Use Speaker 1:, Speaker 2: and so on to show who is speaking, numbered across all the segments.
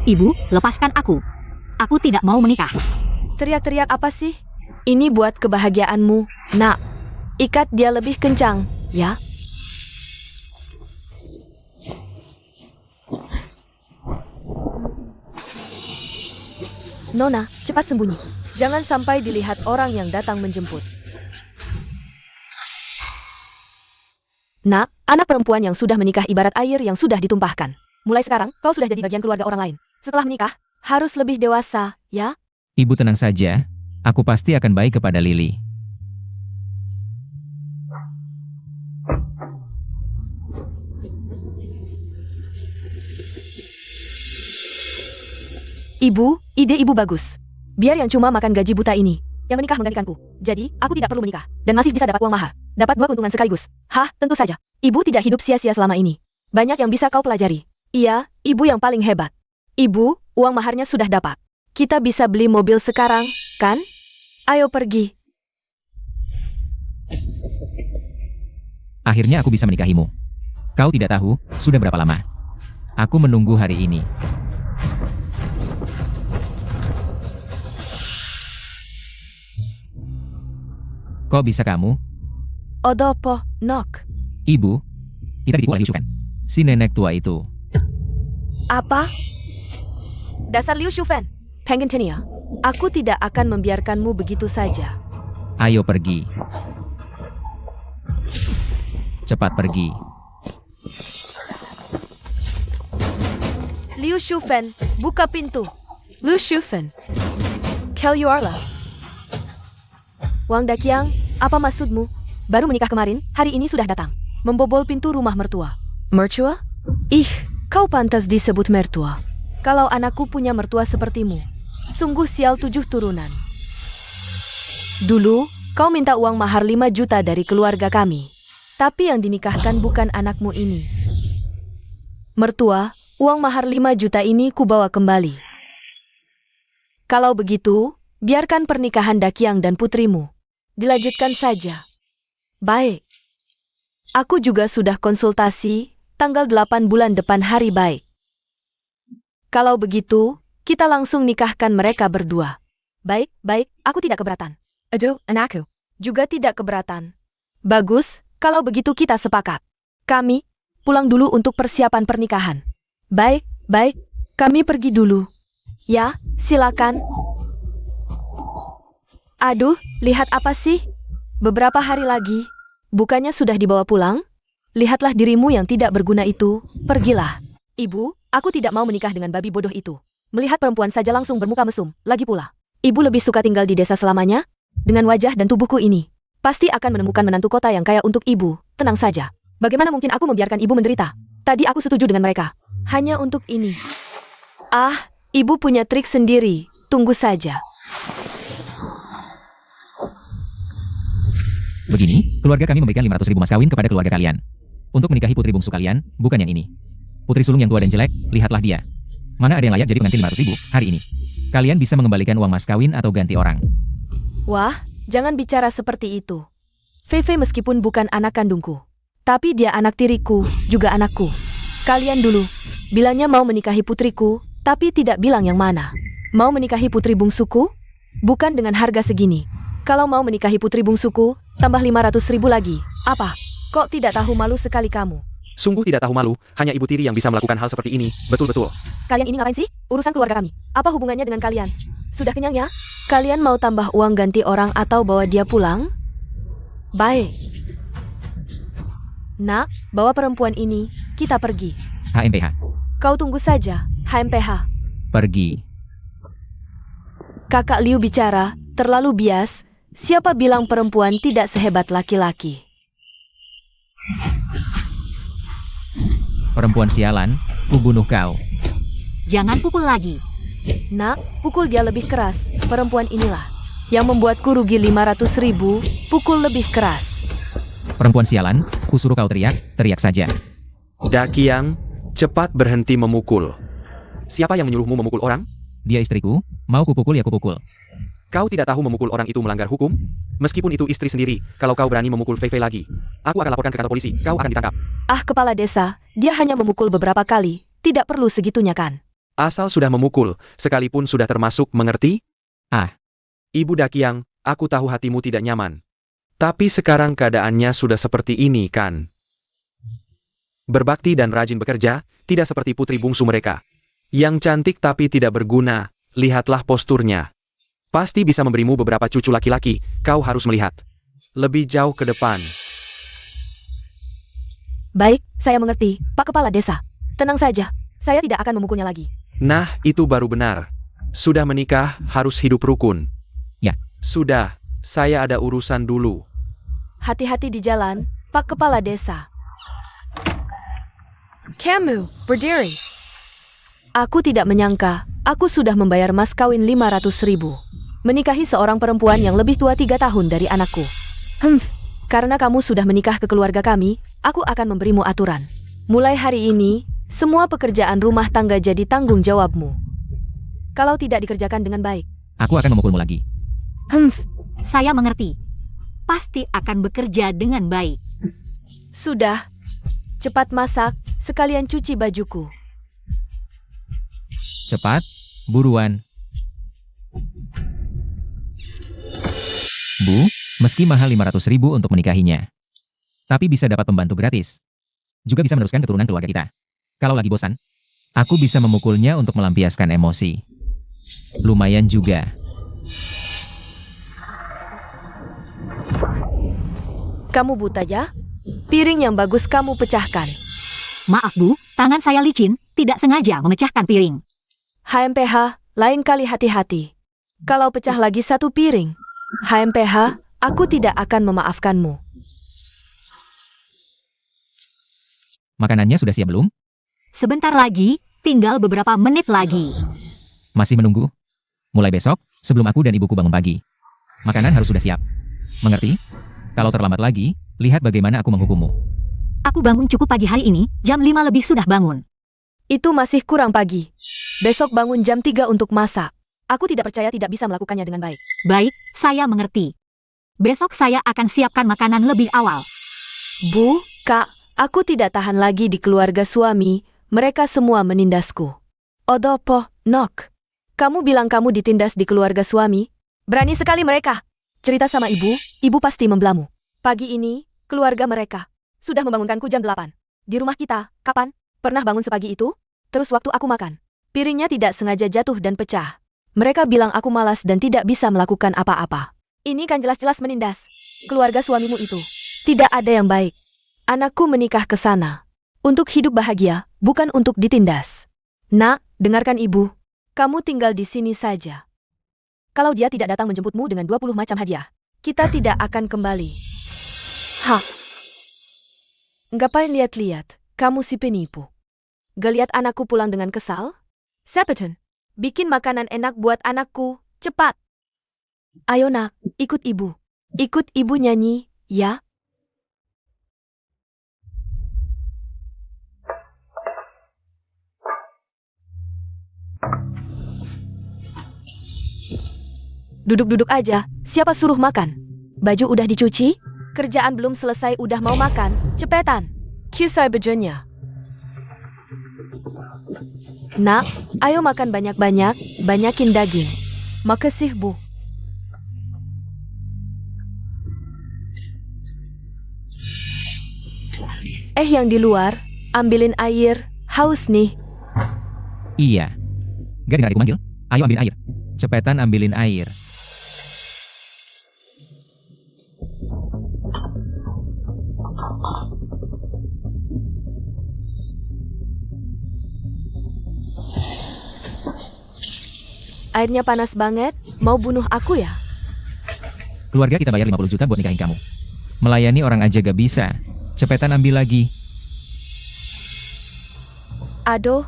Speaker 1: Ibu, lepaskan aku. Aku tidak mau menikah.
Speaker 2: Teriak-teriak apa sih? Ini buat kebahagiaanmu, nak. Ikat dia lebih kencang, ya. Nona, cepat sembunyi. Jangan sampai dilihat orang yang datang menjemput. Nak, anak perempuan yang sudah menikah ibarat air yang sudah ditumpahkan. Mulai sekarang, kau sudah jadi bagian keluarga orang lain. Setelah menikah, harus lebih dewasa, ya?
Speaker 3: Ibu tenang saja, aku pasti akan baik kepada Lily.
Speaker 2: Ibu, ide ibu bagus. Biar yang cuma makan gaji buta ini, yang menikah menggantikanku. Jadi, aku tidak perlu menikah, dan masih bisa dapat uang mahar. Dapat 2 keuntungan sekaligus. Hah, tentu saja. Ibu tidak hidup sia-sia selama ini. Banyak yang bisa kau pelajari. Iya, ibu yang paling hebat. Ibu, uang maharnya sudah dapat. Kita bisa beli mobil sekarang, kan? Ayo pergi.
Speaker 3: Akhirnya aku bisa menikahimu. Kau tidak tahu, sudah berapa lama aku menunggu hari ini. Kok bisa kamu?
Speaker 2: Odopo, nok.
Speaker 3: Ibu, kita ditipu oleh Liu Shufen, si nenek tua itu.
Speaker 2: Apa? Dasar Liu Shufen, Penggentenia. Aku tidak akan membiarkanmu begitu saja.
Speaker 3: Ayo pergi. Cepat pergi.
Speaker 2: Liu Shufen, buka pintu. Liu Shufen. Kel Yuarla. Wang Daqiang, apa maksudmu? Baru menikah kemarin, hari ini sudah datang. Membobol pintu rumah mertua. Mertua? Ih, kau pantas disebut mertua. Kalau anakku punya mertua sepertimu, sungguh sial 7 turunan. Dulu, kau minta uang mahar 5 juta dari keluarga kami. Tapi yang dinikahkan bukan anakmu ini. Mertua, uang mahar 5 juta ini kubawa kembali. Kalau begitu, biarkan pernikahan Daqiang dan putrimu dilanjutkan saja. Baik. Aku juga sudah konsultasi, tanggal 8 bulan depan hari baik. Kalau begitu, kita langsung nikahkan mereka berdua. Baik, aku tidak keberatan. Aduh, anakku. Juga tidak keberatan. Bagus, kalau begitu kita sepakat. Kami pulang dulu untuk persiapan pernikahan. Baik, kami pergi dulu. Ya, silakan. Aduh, lihat apa sih? Beberapa hari lagi, bukannya sudah dibawa pulang? Lihatlah dirimu yang tidak berguna itu, pergilah. Ibu, aku tidak mau menikah dengan babi bodoh itu. Melihat perempuan saja langsung bermuka mesum, lagi pula. Ibu lebih suka tinggal di desa selamanya? Dengan wajah dan tubuhku ini, pasti akan menemukan menantu kota yang kaya untuk ibu, tenang saja. Bagaimana mungkin aku membiarkan ibu menderita? Tadi aku setuju dengan mereka. Hanya untuk ini. Ah, ibu punya trik sendiri, tunggu saja.
Speaker 3: Begini, keluarga kami memberikan 500.000 mas kawin kepada keluarga kalian. Untuk menikahi putri bungsu kalian, bukan yang ini. Putri sulung yang tua dan jelek, lihatlah dia. Mana ada yang layak jadi pengantin 500.000 hari ini? Kalian bisa mengembalikan uang mas kawin atau ganti orang.
Speaker 2: Wah, jangan bicara seperti itu. Fei meskipun bukan anak kandungku, tapi dia anak tiriku, juga anakku. Kalian dulu, bilangnya mau menikahi putriku, tapi tidak bilang yang mana. Mau menikahi putri bungsuku? Bukan dengan harga segini. Kalau mau menikahi putri bungsuku, tambah 500.000 lagi. Apa? Kok tidak tahu malu sekali kamu?
Speaker 4: Sungguh tidak tahu malu, hanya ibu tiri yang bisa melakukan hal seperti ini, betul-betul.
Speaker 2: Kalian ini ngapain sih? Urusan keluarga kami. Apa hubungannya dengan kalian? Sudah kenyang ya? Kalian mau tambah uang ganti orang atau bawa dia pulang? Baik. Nak, bawa perempuan ini, kita pergi.
Speaker 3: HMPH.
Speaker 2: Kau tunggu saja, HMPH.
Speaker 3: Pergi.
Speaker 2: Kakak Liu bicara, terlalu bias. Siapa bilang perempuan tidak sehebat laki-laki?
Speaker 3: Perempuan sialan, kubunuh kau.
Speaker 1: Jangan pukul lagi.
Speaker 2: Nak, pukul dia lebih keras. Perempuan inilah yang membuatku rugi 500.000, pukul lebih keras.
Speaker 3: Perempuan sialan, kusuruh kau teriak saja.
Speaker 4: Daqiang, cepat berhenti memukul. Siapa yang menyuruhmu memukul orang?
Speaker 3: Dia istriku, mau kupukul ya kupukul.
Speaker 4: Kau tidak tahu memukul orang itu melanggar hukum? Meskipun itu istri sendiri, kalau kau berani memukul Fei lagi, aku akan laporkan ke kantor polisi, kau akan ditangkap.
Speaker 2: Ah, kepala desa, dia hanya memukul beberapa kali, tidak perlu segitunya kan?
Speaker 4: Asal sudah memukul, sekalipun sudah termasuk mengerti?
Speaker 3: Ah.
Speaker 4: Ibu Dakiang, aku tahu hatimu tidak nyaman. Tapi sekarang keadaannya sudah seperti ini kan? Berbakti dan rajin bekerja, tidak seperti putri bungsu mereka. Yang cantik tapi tidak berguna, lihatlah posturnya. Pasti bisa memberimu beberapa cucu laki-laki, kau harus melihat. Lebih jauh ke depan.
Speaker 2: Baik, saya mengerti, Pak Kepala Desa. Tenang saja, saya tidak akan memukulnya lagi.
Speaker 4: Nah, itu baru benar. Sudah menikah, harus hidup rukun.
Speaker 3: Ya.
Speaker 4: Sudah, saya ada urusan dulu.
Speaker 2: Hati-hati di jalan, Pak Kepala Desa. Kamu, berdiri. Aku tidak menyangka, aku sudah membayar mas kawin 500.000. Menikahi seorang perempuan yang lebih tua 3 tahun dari anakku. Karena kamu sudah menikah ke keluarga kami, aku akan memberimu aturan. Mulai hari ini, semua pekerjaan rumah tangga jadi tanggung jawabmu. Kalau tidak dikerjakan dengan baik.
Speaker 3: Aku akan memukulmu lagi.
Speaker 1: Saya mengerti. Pasti akan bekerja dengan baik.
Speaker 2: Sudah. Cepat masak, sekalian cuci bajuku.
Speaker 3: Cepat, buruan. Bu, meski mahal 500.000 untuk menikahinya. Tapi bisa dapat pembantu gratis. Juga bisa meneruskan keturunan keluarga kita. Kalau lagi bosan, aku bisa memukulnya untuk melampiaskan emosi. Lumayan juga.
Speaker 2: Kamu buta ya? Piring yang bagus kamu pecahkan.
Speaker 1: Maaf Bu, tangan saya licin, tidak sengaja memecahkan piring.
Speaker 2: HMPH, lain kali hati-hati. Kalau pecah lagi satu piring, HMPH, aku tidak akan memaafkanmu.
Speaker 3: Makanannya sudah siap belum?
Speaker 1: Sebentar lagi, tinggal beberapa menit lagi.
Speaker 3: Masih menunggu? Mulai besok, sebelum aku dan ibuku bangun pagi. Makanan harus sudah siap. Mengerti? Kalau terlambat lagi, lihat bagaimana aku menghukummu.
Speaker 1: Aku bangun cukup pagi hari ini, jam 5 lebih sudah bangun.
Speaker 2: Itu masih kurang pagi. Besok bangun jam 3 untuk masak. Aku tidak percaya tidak bisa melakukannya dengan baik.
Speaker 1: Baik, saya mengerti. Besok saya akan siapkan makanan lebih awal.
Speaker 2: Bu, Kak, aku tidak tahan lagi di keluarga suami, mereka semua menindasku. Odopo, nok. Kamu bilang kamu ditindas di keluarga suami? Berani sekali mereka. Cerita sama ibu pasti membelamu. Pagi ini, keluarga mereka sudah membangunkanku jam 8. Di rumah kita, kapan? Pernah bangun sepagi itu? Terus waktu aku makan, piringnya tidak sengaja jatuh dan pecah. Mereka bilang aku malas dan tidak bisa melakukan apa-apa. Ini kan jelas-jelas menindas. Keluarga suamimu itu tidak ada yang baik. Anakku menikah ke sana untuk hidup bahagia, bukan untuk ditindas. Nak, dengarkan ibu. Kamu tinggal di sini saja. Kalau dia tidak datang menjemputmu dengan 20 macam hadiah, kita tidak akan kembali. Ngapain lihat-lihat? Kamu si penipu. Geliat anakku pulang dengan kesal? Sepeton, bikin makanan enak buat anakku, cepat. Ayo nak, ikut ibu. Ikut ibu nyanyi, ya? Duduk-duduk aja, siapa suruh makan? Baju udah dicuci? Kerjaan belum selesai udah mau makan, cepetan. Kisah bajunya. Nak, ayo makan banyak-banyak, banyakin daging. Makasih, Bu. Yang di luar, ambilin air, haus nih.
Speaker 3: Iya. Gak dengar aku manggil? Ayo ambilin air. Cepetan ambilin air.
Speaker 2: Airnya panas banget, mau bunuh aku ya?
Speaker 3: Keluarga kita bayar 50 juta buat nikahin kamu. Melayani orang aja gak bisa. Cepetan ambil lagi.
Speaker 2: Aduh.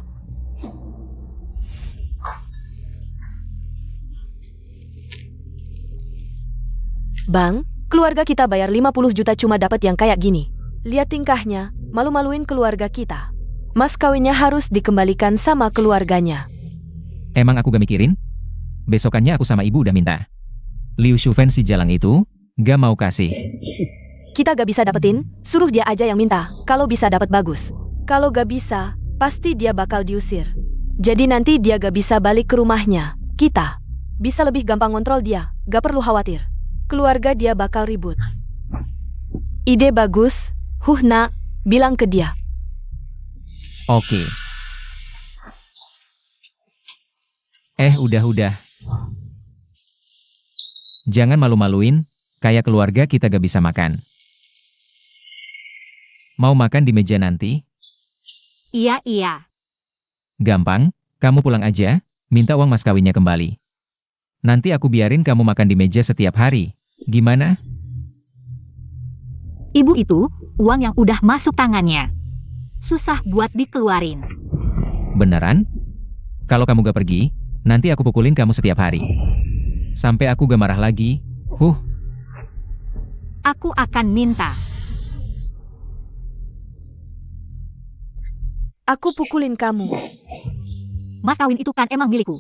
Speaker 2: Bang, keluarga kita bayar 50 juta cuma dapat yang kayak gini. Lihat tingkahnya, malu-maluin keluarga kita. Mas kawinnya harus dikembalikan sama keluarganya.
Speaker 3: Emang aku gak mikirin? Besokannya aku sama ibu udah minta. Liu Shufen si jalang itu, gak mau kasih.
Speaker 2: Kita gak bisa dapetin, suruh dia aja yang minta. Kalau bisa dapat bagus. Kalau gak bisa, pasti dia bakal diusir. Jadi nanti dia gak bisa balik ke rumahnya. Kita bisa lebih gampang ngontrol dia. Gak perlu khawatir. Keluarga dia bakal ribut. Ide bagus. Nak, bilang ke dia.
Speaker 3: Oke. Udah. Jangan malu-maluin, kayak keluarga kita gak bisa makan. Mau makan di meja nanti?
Speaker 1: Iya.
Speaker 3: Gampang, kamu pulang aja, minta uang mas kawinnya kembali. Nanti aku biarin kamu makan di meja setiap hari. Gimana?
Speaker 1: Ibu itu, uang yang udah masuk tangannya. Susah buat dikeluarin.
Speaker 3: Beneran? Kalau kamu gak pergi, nanti aku pukulin kamu setiap hari. Sampai aku gak marah lagi.
Speaker 1: Aku akan minta.
Speaker 2: Aku pukulin kamu.
Speaker 1: Mas kawin itu kan emang milikku.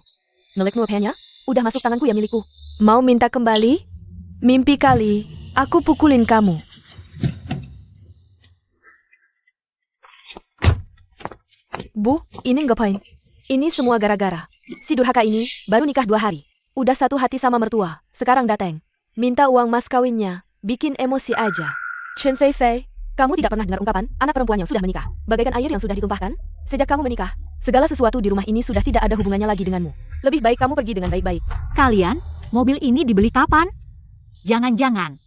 Speaker 2: Ngelek hanya? Udah masuk tanganku ya milikku. Mau minta kembali? Mimpi kali. Aku pukulin kamu. Bu, ini ngapain? Ini semua gara-gara. Si durhaka ini baru nikah 2 hari. Udah satu hati sama mertua. Sekarang dateng. Minta uang mas kawinnya. Bikin emosi aja. Chen Fei Fei, kamu tidak pernah dengar ungkapan anak perempuan yang sudah menikah bagaikan air yang sudah ditumpahkan? Sejak kamu menikah, segala sesuatu di rumah ini sudah tidak ada hubungannya lagi denganmu. Lebih baik kamu pergi dengan baik-baik.
Speaker 1: Kalian, mobil ini dibeli kapan? Jangan-jangan.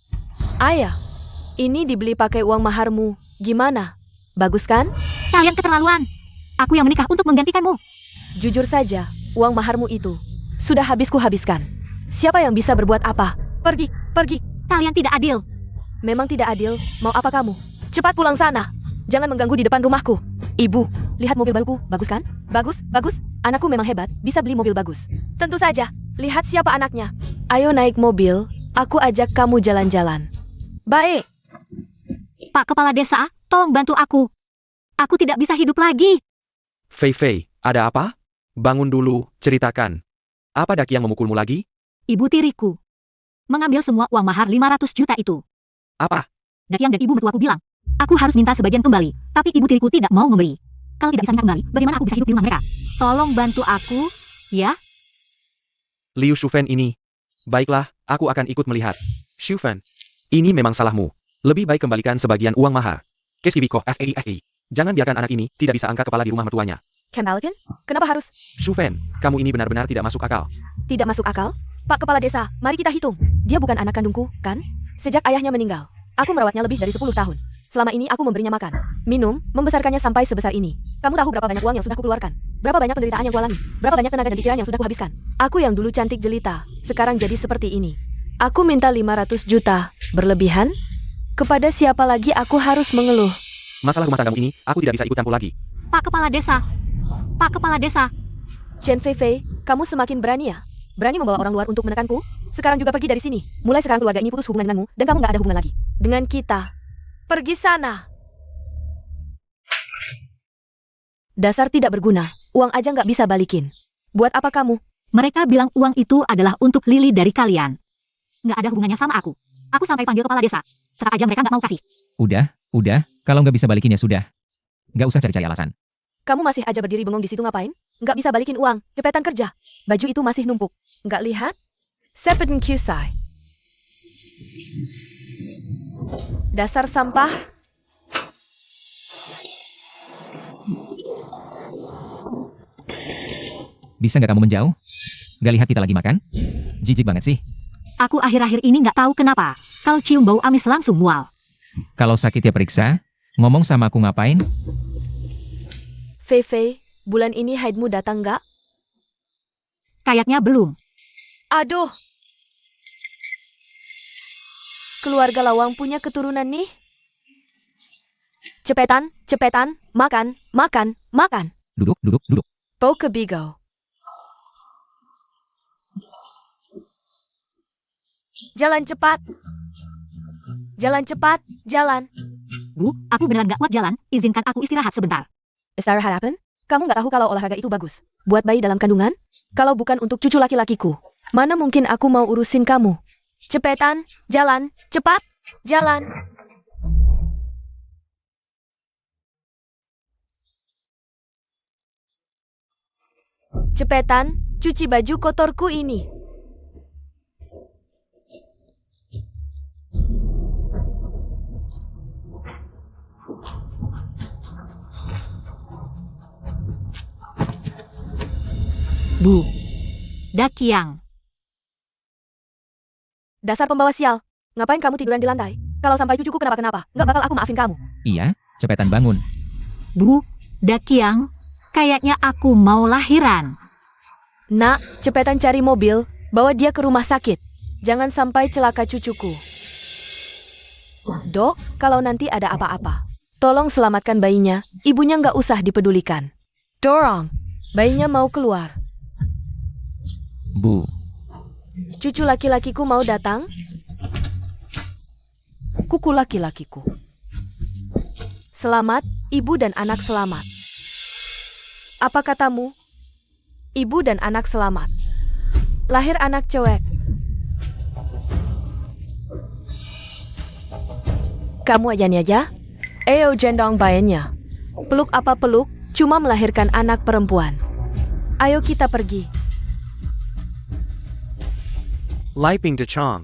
Speaker 2: Ayah, ini dibeli pakai uang maharmu. Gimana? Bagus kan?
Speaker 1: Kalian keterlaluan. Aku yang menikah untuk menggantikanmu.
Speaker 2: Jujur saja, uang maharmu itu sudah habiskan. Siapa yang bisa berbuat apa? Pergi.
Speaker 1: Kalian tidak adil.
Speaker 2: Memang tidak adil. Mau apa kamu? Cepat pulang sana. Jangan mengganggu di depan rumahku. Ibu, lihat mobil baruku. Bagus kan? Bagus. Anakku memang hebat, bisa beli mobil bagus. Tentu saja. Lihat siapa anaknya. Ayo naik mobil. Aku ajak kamu jalan-jalan. Baik.
Speaker 1: Pak Kepala Desa, tolong bantu aku. Aku tidak bisa hidup lagi.
Speaker 4: Fei, ada apa? Bangun dulu, ceritakan. Apa Daki yang memukulmu lagi?
Speaker 1: Ibu tiriku mengambil semua uang mahar 500 juta itu.
Speaker 4: Apa?
Speaker 1: Dakiang dan ibu mertuaku bilang, aku harus minta sebagian kembali, tapi ibu tiriku tidak mau memberi. Kalau tidak bisa minta kembali, bagaimana aku bisa hidup di rumah mereka? Tolong bantu aku, ya?
Speaker 4: Liu Shufen ini. Baiklah, aku akan ikut melihat. Shufen, ini memang salahmu. Lebih baik kembalikan sebagian uang mahar. Keskibiko, FAI. Jangan biarkan anak ini tidak bisa angkat kepala di rumah mertuanya.
Speaker 2: Kembalikan? Kenapa harus?
Speaker 4: Shufen, kamu ini benar-benar tidak masuk akal.
Speaker 2: Tidak masuk akal? Pak Kepala Desa, mari kita hitung. Dia bukan anak kandungku, kan? Sejak ayahnya meninggal, aku merawatnya lebih dari 10 tahun. Selama ini aku memberinya makan, minum, membesarkannya sampai sebesar ini. Kamu tahu berapa banyak uang yang sudah kukeluarkan? Berapa banyak penderitaan yang kualami? Berapa banyak tenaga dan pikiran yang sudah kuhabiskan? Aku yang dulu cantik jelita, sekarang jadi seperti ini. Aku minta 500 juta. Berlebihan? Kepada siapa lagi aku harus mengeluh?
Speaker 4: Masalah rumah tanggamu ini, aku tidak bisa ikut campur lagi.
Speaker 1: Pak Kepala Desa.
Speaker 2: Chen Fei Fei, kamu semakin berani ya? Berani membawa orang luar untuk menekanku? Sekarang juga pergi dari sini. Mulai sekarang keluarga ini putus hubungan denganmu, dan kamu gak ada hubungan lagi dengan kita. Pergi sana. Dasar tidak berguna. Uang aja gak bisa balikin. Buat apa kamu?
Speaker 1: Mereka bilang uang itu adalah untuk Lili dari kalian. Nggak ada hubungannya sama aku. Aku sampai panggil kepala desa. Tetap aja mereka nggak mau kasih.
Speaker 3: Udah, kalau nggak bisa balikin ya sudah. Nggak usah cari-cari alasan.
Speaker 2: Kamu masih aja berdiri bengong di situ ngapain? Nggak bisa balikin uang. Cepetan kerja. Baju itu masih numpuk. Nggak lihat? Sepeden Kyusai. Dasar sampah.
Speaker 3: Bisa nggak kamu menjauh? Nggak lihat kita lagi makan? Jijik banget sih.
Speaker 1: Aku akhir-akhir ini nggak tahu kenapa. Kalau cium bau amis langsung mual.
Speaker 3: Kalau sakit ya periksa. Ngomong sama aku ngapain?
Speaker 2: Fei Fei, bulan ini haidmu datang nggak?
Speaker 1: Kayaknya belum.
Speaker 2: Aduh. Keluarga Lawang punya keturunan nih. Cepetan, makan.
Speaker 3: Duduk.
Speaker 2: Bau ke bigau. Jalan cepat. Jalan.
Speaker 1: Bu, aku beneran nggak kuat jalan. Izinkan aku istirahat sebentar.
Speaker 2: Istirahat apa? Kamu nggak tahu kalau olahraga itu bagus buat bayi dalam kandungan? Kalau bukan untuk cucu laki-lakiku, mana mungkin aku mau urusin kamu? Cepetan, jalan, cepat, jalan. Cepetan, cuci baju kotorku ini.
Speaker 1: Bu. Dakiang.
Speaker 2: Dasar pembawa sial. Ngapain kamu tiduran di lantai? Kalau sampai cucuku kenapa-kenapa, nggak bakal aku maafin kamu.
Speaker 3: Iya, cepetan bangun.
Speaker 1: Bu. Dakiang. Kayaknya aku mau lahiran.
Speaker 2: Nak, cepetan cari mobil, bawa dia ke rumah sakit. Jangan sampai celaka cucuku. Dok, kalau nanti ada apa-apa, tolong selamatkan bayinya. Ibunya nggak usah dipedulikan. Dorong, bayinya mau keluar.
Speaker 3: Bu.
Speaker 2: Cucu laki-lakiku mau datang? Kuku laki-lakiku. Selamat, ibu dan anak selamat. Apa katamu? Ibu dan anak selamat. Lahir anak cewek. Kamu aja nih aja? Ayo jendong bayinya. Peluk apa peluk, cuma melahirkan anak perempuan. Ayo kita pergi.
Speaker 4: Lai Ping De Chong.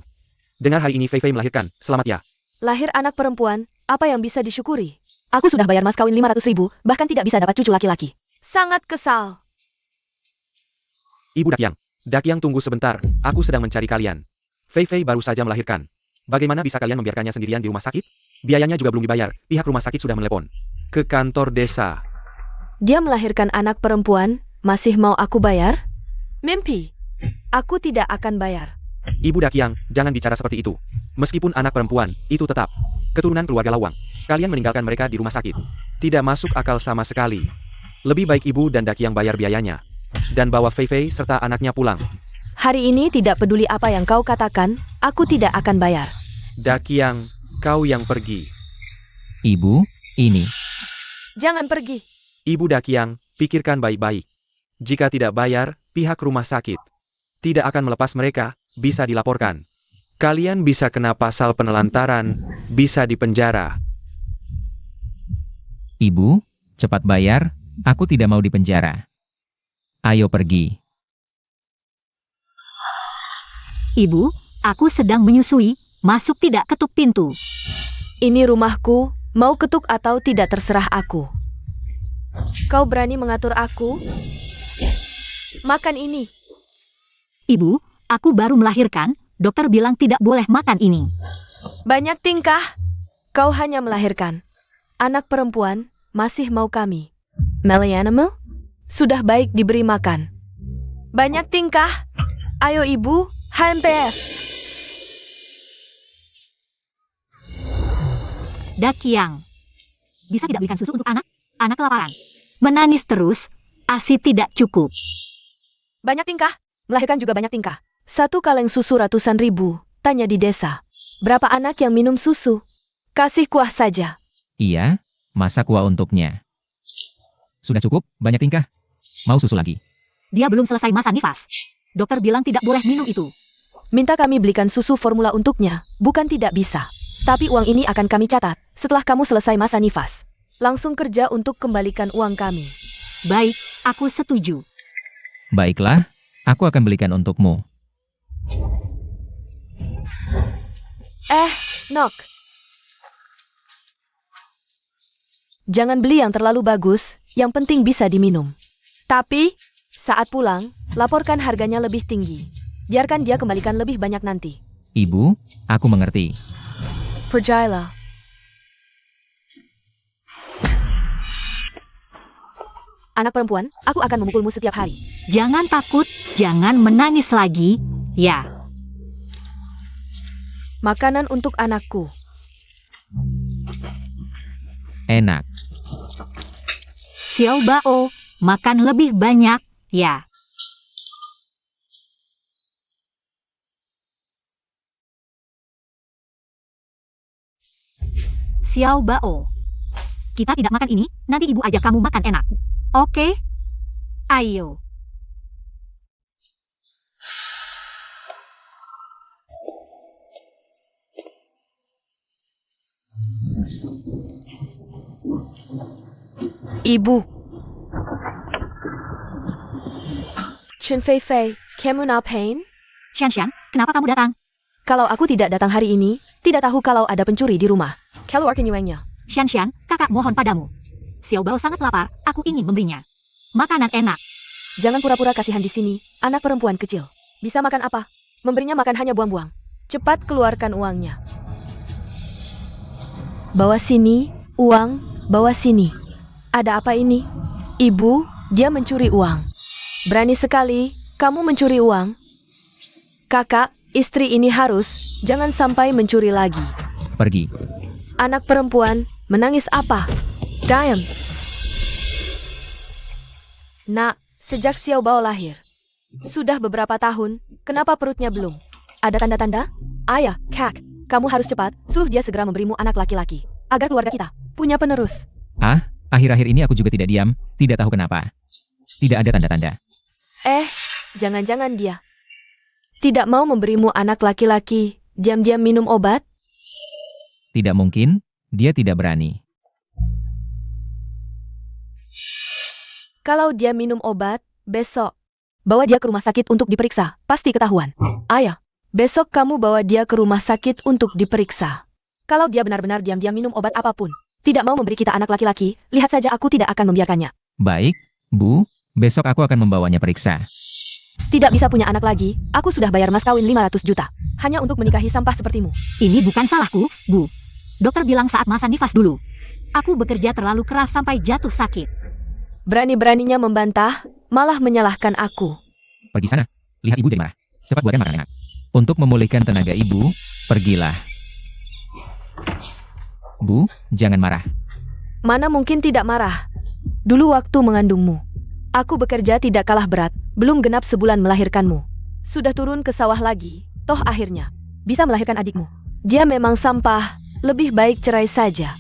Speaker 4: Dengar hari ini Fei Fei melahirkan, selamat ya.
Speaker 2: Lahir anak perempuan, apa yang bisa disyukuri? Aku sudah bayar mas kawin 500.000, bahkan tidak bisa dapat cucu laki-laki. Sangat kesal.
Speaker 4: Ibu Dakiang. Dakiang tunggu sebentar, aku sedang mencari kalian. Fei Fei baru saja melahirkan. Bagaimana bisa kalian membiarkannya sendirian di rumah sakit? Biayanya juga belum dibayar, pihak rumah sakit sudah menelepon ke kantor desa.
Speaker 2: Dia melahirkan anak perempuan, masih mau aku bayar? Mimpi. Aku tidak akan bayar.
Speaker 4: Ibu Dakiang, jangan bicara seperti itu. Meskipun anak perempuan, itu tetap keturunan keluarga Lawang. Kalian meninggalkan mereka di rumah sakit. Tidak masuk akal sama sekali. Lebih baik ibu dan Dakiang bayar biayanya. Dan bawa Fei Fei serta anaknya pulang.
Speaker 2: Hari ini tidak peduli apa yang kau katakan, aku tidak akan bayar.
Speaker 4: Dakiang, kau yang pergi.
Speaker 3: Ibu, ini.
Speaker 2: Jangan pergi.
Speaker 4: Ibu Dakiang, pikirkan baik-baik. Jika tidak bayar, pihak rumah sakit tidak akan melepas mereka, bisa dilaporkan. Kalian bisa kena pasal penelantaran, bisa dipenjara.
Speaker 3: Ibu, cepat bayar, aku tidak mau dipenjara. Ayo pergi.
Speaker 1: Ibu, aku sedang menyusui, masuk tidak ketuk pintu.
Speaker 2: Ini rumahku, mau ketuk atau tidak terserah aku. Kau berani mengatur aku? Makan ini.
Speaker 1: Ibu, aku baru melahirkan, dokter bilang tidak boleh makan ini.
Speaker 2: Banyak tingkah. Kau hanya melahirkan. Anak perempuan, masih mau kami. Melianemu? Sudah baik diberi makan. Banyak tingkah. Ayo ibu, HMPF.
Speaker 1: Dakiang. Bisa tidak belikan susu untuk anak? Anak kelaparan. Menangis terus, ASI tidak cukup.
Speaker 2: Banyak tingkah. Melahirkan juga banyak tingkah. Satu kaleng susu ratusan ribu. Tanya di desa. Berapa anak yang minum susu? Kasih kuah saja.
Speaker 3: Iya, masak kuah untuknya. Sudah cukup, banyak tingkah. Mau susu lagi?
Speaker 1: Dia belum selesai masa nifas. Dokter bilang tidak boleh minum itu.
Speaker 2: Minta kami belikan susu formula untuknya. Bukan tidak bisa. Tapi uang ini akan kami catat setelah kamu selesai masa nifas. Langsung kerja untuk kembalikan uang kami.
Speaker 1: Baik, aku setuju.
Speaker 3: Baiklah, aku akan belikan untukmu.
Speaker 2: Nok. Jangan beli yang terlalu bagus, yang penting bisa diminum. Tapi, saat pulang, laporkan harganya lebih tinggi. Biarkan dia kembalikan lebih banyak nanti.
Speaker 3: Ibu, aku mengerti.
Speaker 2: Percayalah. Anak perempuan, aku akan memukulmu setiap hari.
Speaker 1: Jangan takut, jangan menangis lagi, ya.
Speaker 2: Makanan untuk anakku.
Speaker 3: Enak.
Speaker 1: Xiao Bao, makan lebih banyak, ya. Xiao Bao. Kita tidak makan ini, nanti ibu ajak kamu makan enak. Oke? Ayo.
Speaker 2: Ibu. Chen Fei Fei, kamu ngapain?
Speaker 1: Xian, kenapa kamu datang?
Speaker 2: Kalau aku tidak datang hari ini, tidak tahu kalau ada pencuri di rumah. Keluarkan yuangnya.
Speaker 1: Xian, kakak mohon padamu. Xiao Bao sangat lapar, aku ingin memberinya makanan enak.
Speaker 2: Jangan pura-pura kasihan di sini, anak perempuan kecil. Bisa makan apa? Memberinya makan hanya buang-buang. Cepat keluarkan uangnya. Bawa sini, uang, bawa sini. Ada apa ini? Ibu, dia mencuri uang. Berani sekali, kamu mencuri uang. Kakak, istri ini harus, jangan sampai mencuri lagi.
Speaker 3: Pergi.
Speaker 2: Anak perempuan, menangis apa? Diam. Nak, sejak Xiao Bao lahir. Sudah beberapa tahun, kenapa perutnya belum? Ada tanda-tanda? Ayah, Kak, kamu harus cepat, suruh dia segera memberimu anak laki-laki. Agar keluarga kita punya penerus.
Speaker 3: Akhir-akhir ini aku juga tidak diam, tidak tahu kenapa. Tidak ada tanda-tanda.
Speaker 2: Jangan-jangan dia tidak mau memberimu anak laki-laki, diam-diam minum obat?
Speaker 3: Tidak mungkin, dia tidak berani.
Speaker 2: Kalau dia minum obat, besok bawa dia ke rumah sakit untuk diperiksa, pasti ketahuan. Ayah, besok kamu bawa dia ke rumah sakit untuk diperiksa. Kalau dia benar-benar diam-diam minum obat apapun, tidak mau memberi kita anak laki-laki, lihat saja aku tidak akan membiarkannya.
Speaker 3: Baik, Bu, besok aku akan membawanya periksa.
Speaker 2: Tidak bisa punya anak lagi, aku sudah bayar mas kawin 500 juta. Hanya untuk menikahi sampah sepertimu.
Speaker 1: Ini bukan salahku, Bu. Dokter bilang saat masa nifas dulu. Aku bekerja terlalu keras sampai jatuh sakit.
Speaker 2: Berani-beraninya membantah, malah menyalahkan aku.
Speaker 3: Pergi sana, lihat ibu jadi marah. Cepat buatkan makanan enak. Untuk memulihkan tenaga ibu, pergilah. Bu, jangan marah.
Speaker 2: Mana mungkin tidak marah. Dulu waktu mengandungmu, aku bekerja tidak kalah berat, belum genap sebulan melahirkanmu. Sudah turun ke sawah lagi, toh akhirnya bisa melahirkan adikmu. Dia memang sampah, lebih baik cerai saja.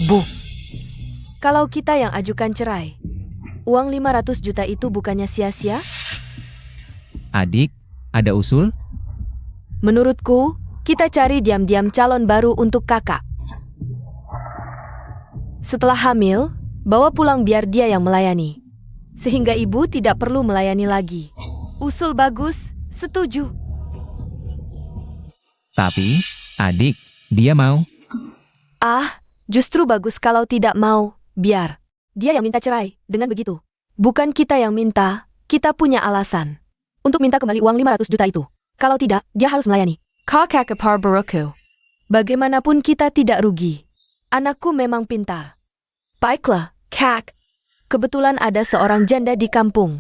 Speaker 2: Bu, kalau kita yang ajukan cerai, uang 500 juta itu bukannya sia-sia?
Speaker 3: Adik, ada usul?
Speaker 2: Menurutku, kita cari diam-diam calon baru untuk kakak. Setelah hamil, bawa pulang biar dia yang melayani. Sehingga ibu tidak perlu melayani lagi. Usul bagus, setuju.
Speaker 3: Tapi, adik, dia mau.
Speaker 2: Justru bagus kalau tidak mau, biar. Dia yang minta cerai, dengan begitu. Bukan kita yang minta, kita punya alasan. Untuk minta kembali uang 500 juta itu. Kalau tidak, dia harus melayani. Kakak kepar Baroku. Bagaimanapun kita tidak rugi. Anakku memang pintar. Baiklah, Kak. Kebetulan ada seorang janda di kampung.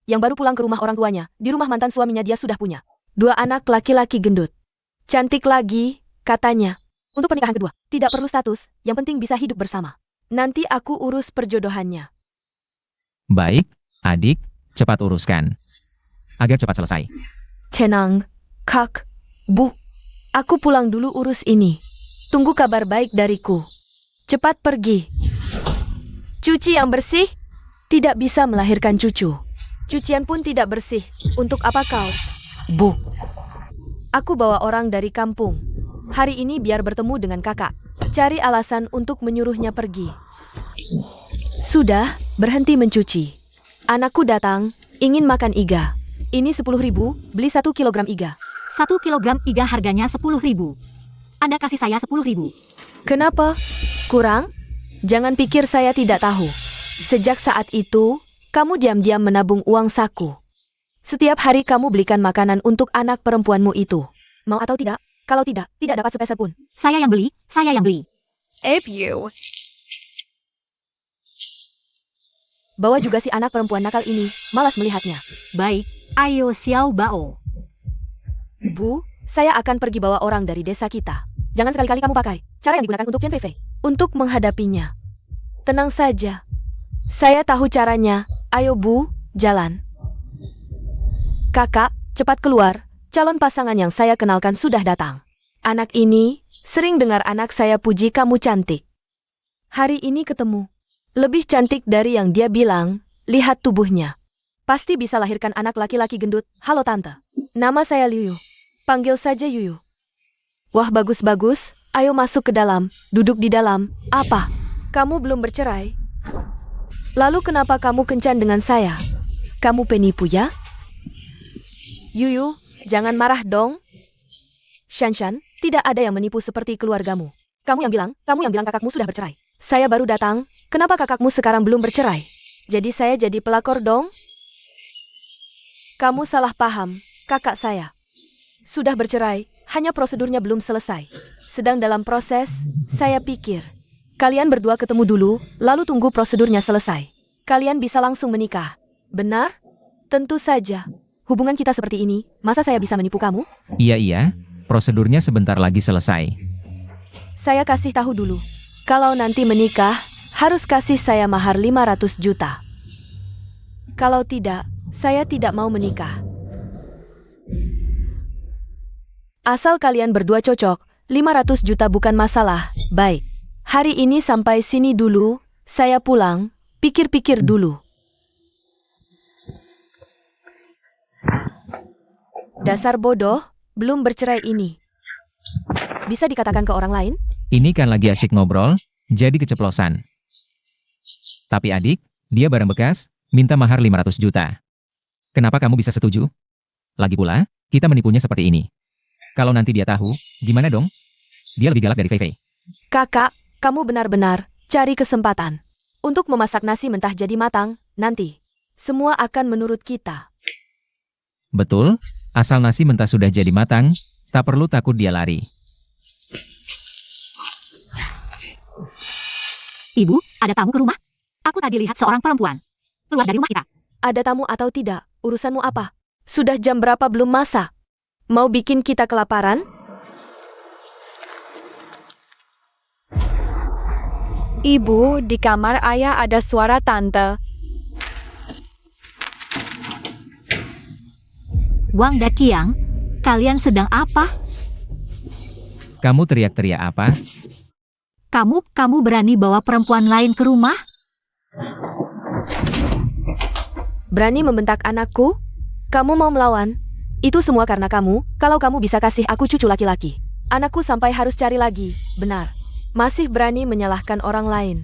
Speaker 2: Yang baru pulang ke rumah orang tuanya. Di rumah mantan suaminya dia sudah punya 2 anak laki-laki gendut. Cantik lagi, katanya. Untuk pernikahan kedua, tidak perlu status, yang penting bisa hidup bersama. Nanti aku urus perjodohannya.
Speaker 3: Baik, adik, cepat uruskan. Agar cepat selesai.
Speaker 2: Tenang, Kak. Bu, aku pulang dulu urus ini. Tunggu kabar baik dariku. Cepat pergi. Cuci yang bersih, tidak bisa melahirkan cucu. Cucian pun tidak bersih. Untuk apa kau? Bu, aku bawa orang dari kampung. Hari ini biar bertemu dengan kakak. Cari alasan untuk menyuruhnya pergi. Sudah, berhenti mencuci. Anakku datang, ingin makan iga. Ini 10.000, beli 1 kilogram iga.
Speaker 1: 1 kilogram iga harganya 10.000. Anda kasih saya 10.000.
Speaker 2: Kenapa? Kurang? Jangan pikir saya tidak tahu. Sejak saat itu, kamu diam-diam menabung uang saku. Setiap hari kamu belikan makanan untuk anak perempuanmu itu. Mau atau tidak? Kalau tidak, tidak dapat sepeser pun.
Speaker 1: Saya yang beli, saya yang beli.
Speaker 2: Bawa juga si anak perempuan nakal ini, malas melihatnya.
Speaker 1: Baik, ayo Xiao Bao.
Speaker 2: Bu, saya akan pergi bawa orang dari desa kita. Jangan sekali-kali kamu pakai cara yang digunakan untuk Chen Fei Fei. Untuk menghadapinya. Tenang saja. Saya tahu caranya. Ayo Bu, jalan. Kakak, cepat keluar. Calon pasangan yang saya kenalkan sudah datang. Anak ini, sering dengar anak saya puji kamu cantik. Hari ini ketemu. Lebih cantik dari yang dia bilang, lihat tubuhnya. Pasti bisa lahirkan anak laki-laki gendut. Halo Tante. Nama saya Liu. Panggil saja Yuyu. Wah bagus-bagus, ayo masuk ke dalam, duduk di dalam. Apa? Kamu belum bercerai? Lalu kenapa kamu kencan dengan saya? kamu penipu ya? Yuyu, jangan marah dong. Shanshan, tidak ada yang menipu seperti keluargamu. Kamu yang bilang kakakmu sudah bercerai. Saya baru datang, kenapa kakakmu sekarang belum bercerai? Jadi saya jadi pelakor dong? Kamu salah paham, kakak saya sudah bercerai, hanya prosedurnya belum selesai. Sedang dalam proses, saya pikir. Kalian berdua ketemu dulu, lalu tunggu prosedurnya selesai. Kalian bisa langsung menikah. Benar? Tentu saja. Hubungan kita seperti ini, masa saya bisa menipu kamu?
Speaker 3: Iya, prosedurnya sebentar lagi selesai.
Speaker 2: Saya kasih tahu dulu. Kalau nanti menikah, harus kasih saya mahar 500 juta. Kalau tidak, saya tidak mau menikah. Asal kalian berdua cocok, 500 juta bukan masalah. Baik. Hari ini sampai sini dulu, saya pulang, pikir-pikir dulu. Dasar bodoh, belum bercerai ini. Bisa dikatakan ke orang lain?
Speaker 3: Ini kan lagi asyik ngobrol, jadi keceplosan. Tapi adik, dia barang bekas, minta mahar 500 juta. Kenapa kamu bisa setuju? Lagi pula, kita menipunya seperti ini. Kalau nanti dia tahu, gimana dong? Dia lebih galak dari Fei Fei.
Speaker 2: Kakak, kamu benar-benar cari kesempatan untuk memasak nasi mentah jadi matang, nanti. Semua akan menurut kita.
Speaker 3: Betul, asal nasi mentah sudah jadi matang, tak perlu takut dia lari.
Speaker 1: Ibu, ada tamu ke rumah? Aku tadi lihat seorang perempuan keluar dari rumah kita.
Speaker 2: Ada tamu atau tidak, urusanmu apa? Sudah jam berapa belum masak? Mau bikin kita kelaparan?
Speaker 5: Ibu, di kamar ayah ada suara tante.
Speaker 1: Wang Dakiang, kalian sedang apa?
Speaker 3: Kamu teriak-teriak apa?
Speaker 1: Kamu berani bawa perempuan lain ke rumah?
Speaker 2: Berani membentak anakku? Kamu mau melawan? Itu semua karena kamu, kalau kamu bisa kasih aku cucu laki-laki. Anakku sampai harus cari lagi, benar. Masih berani menyalahkan orang lain.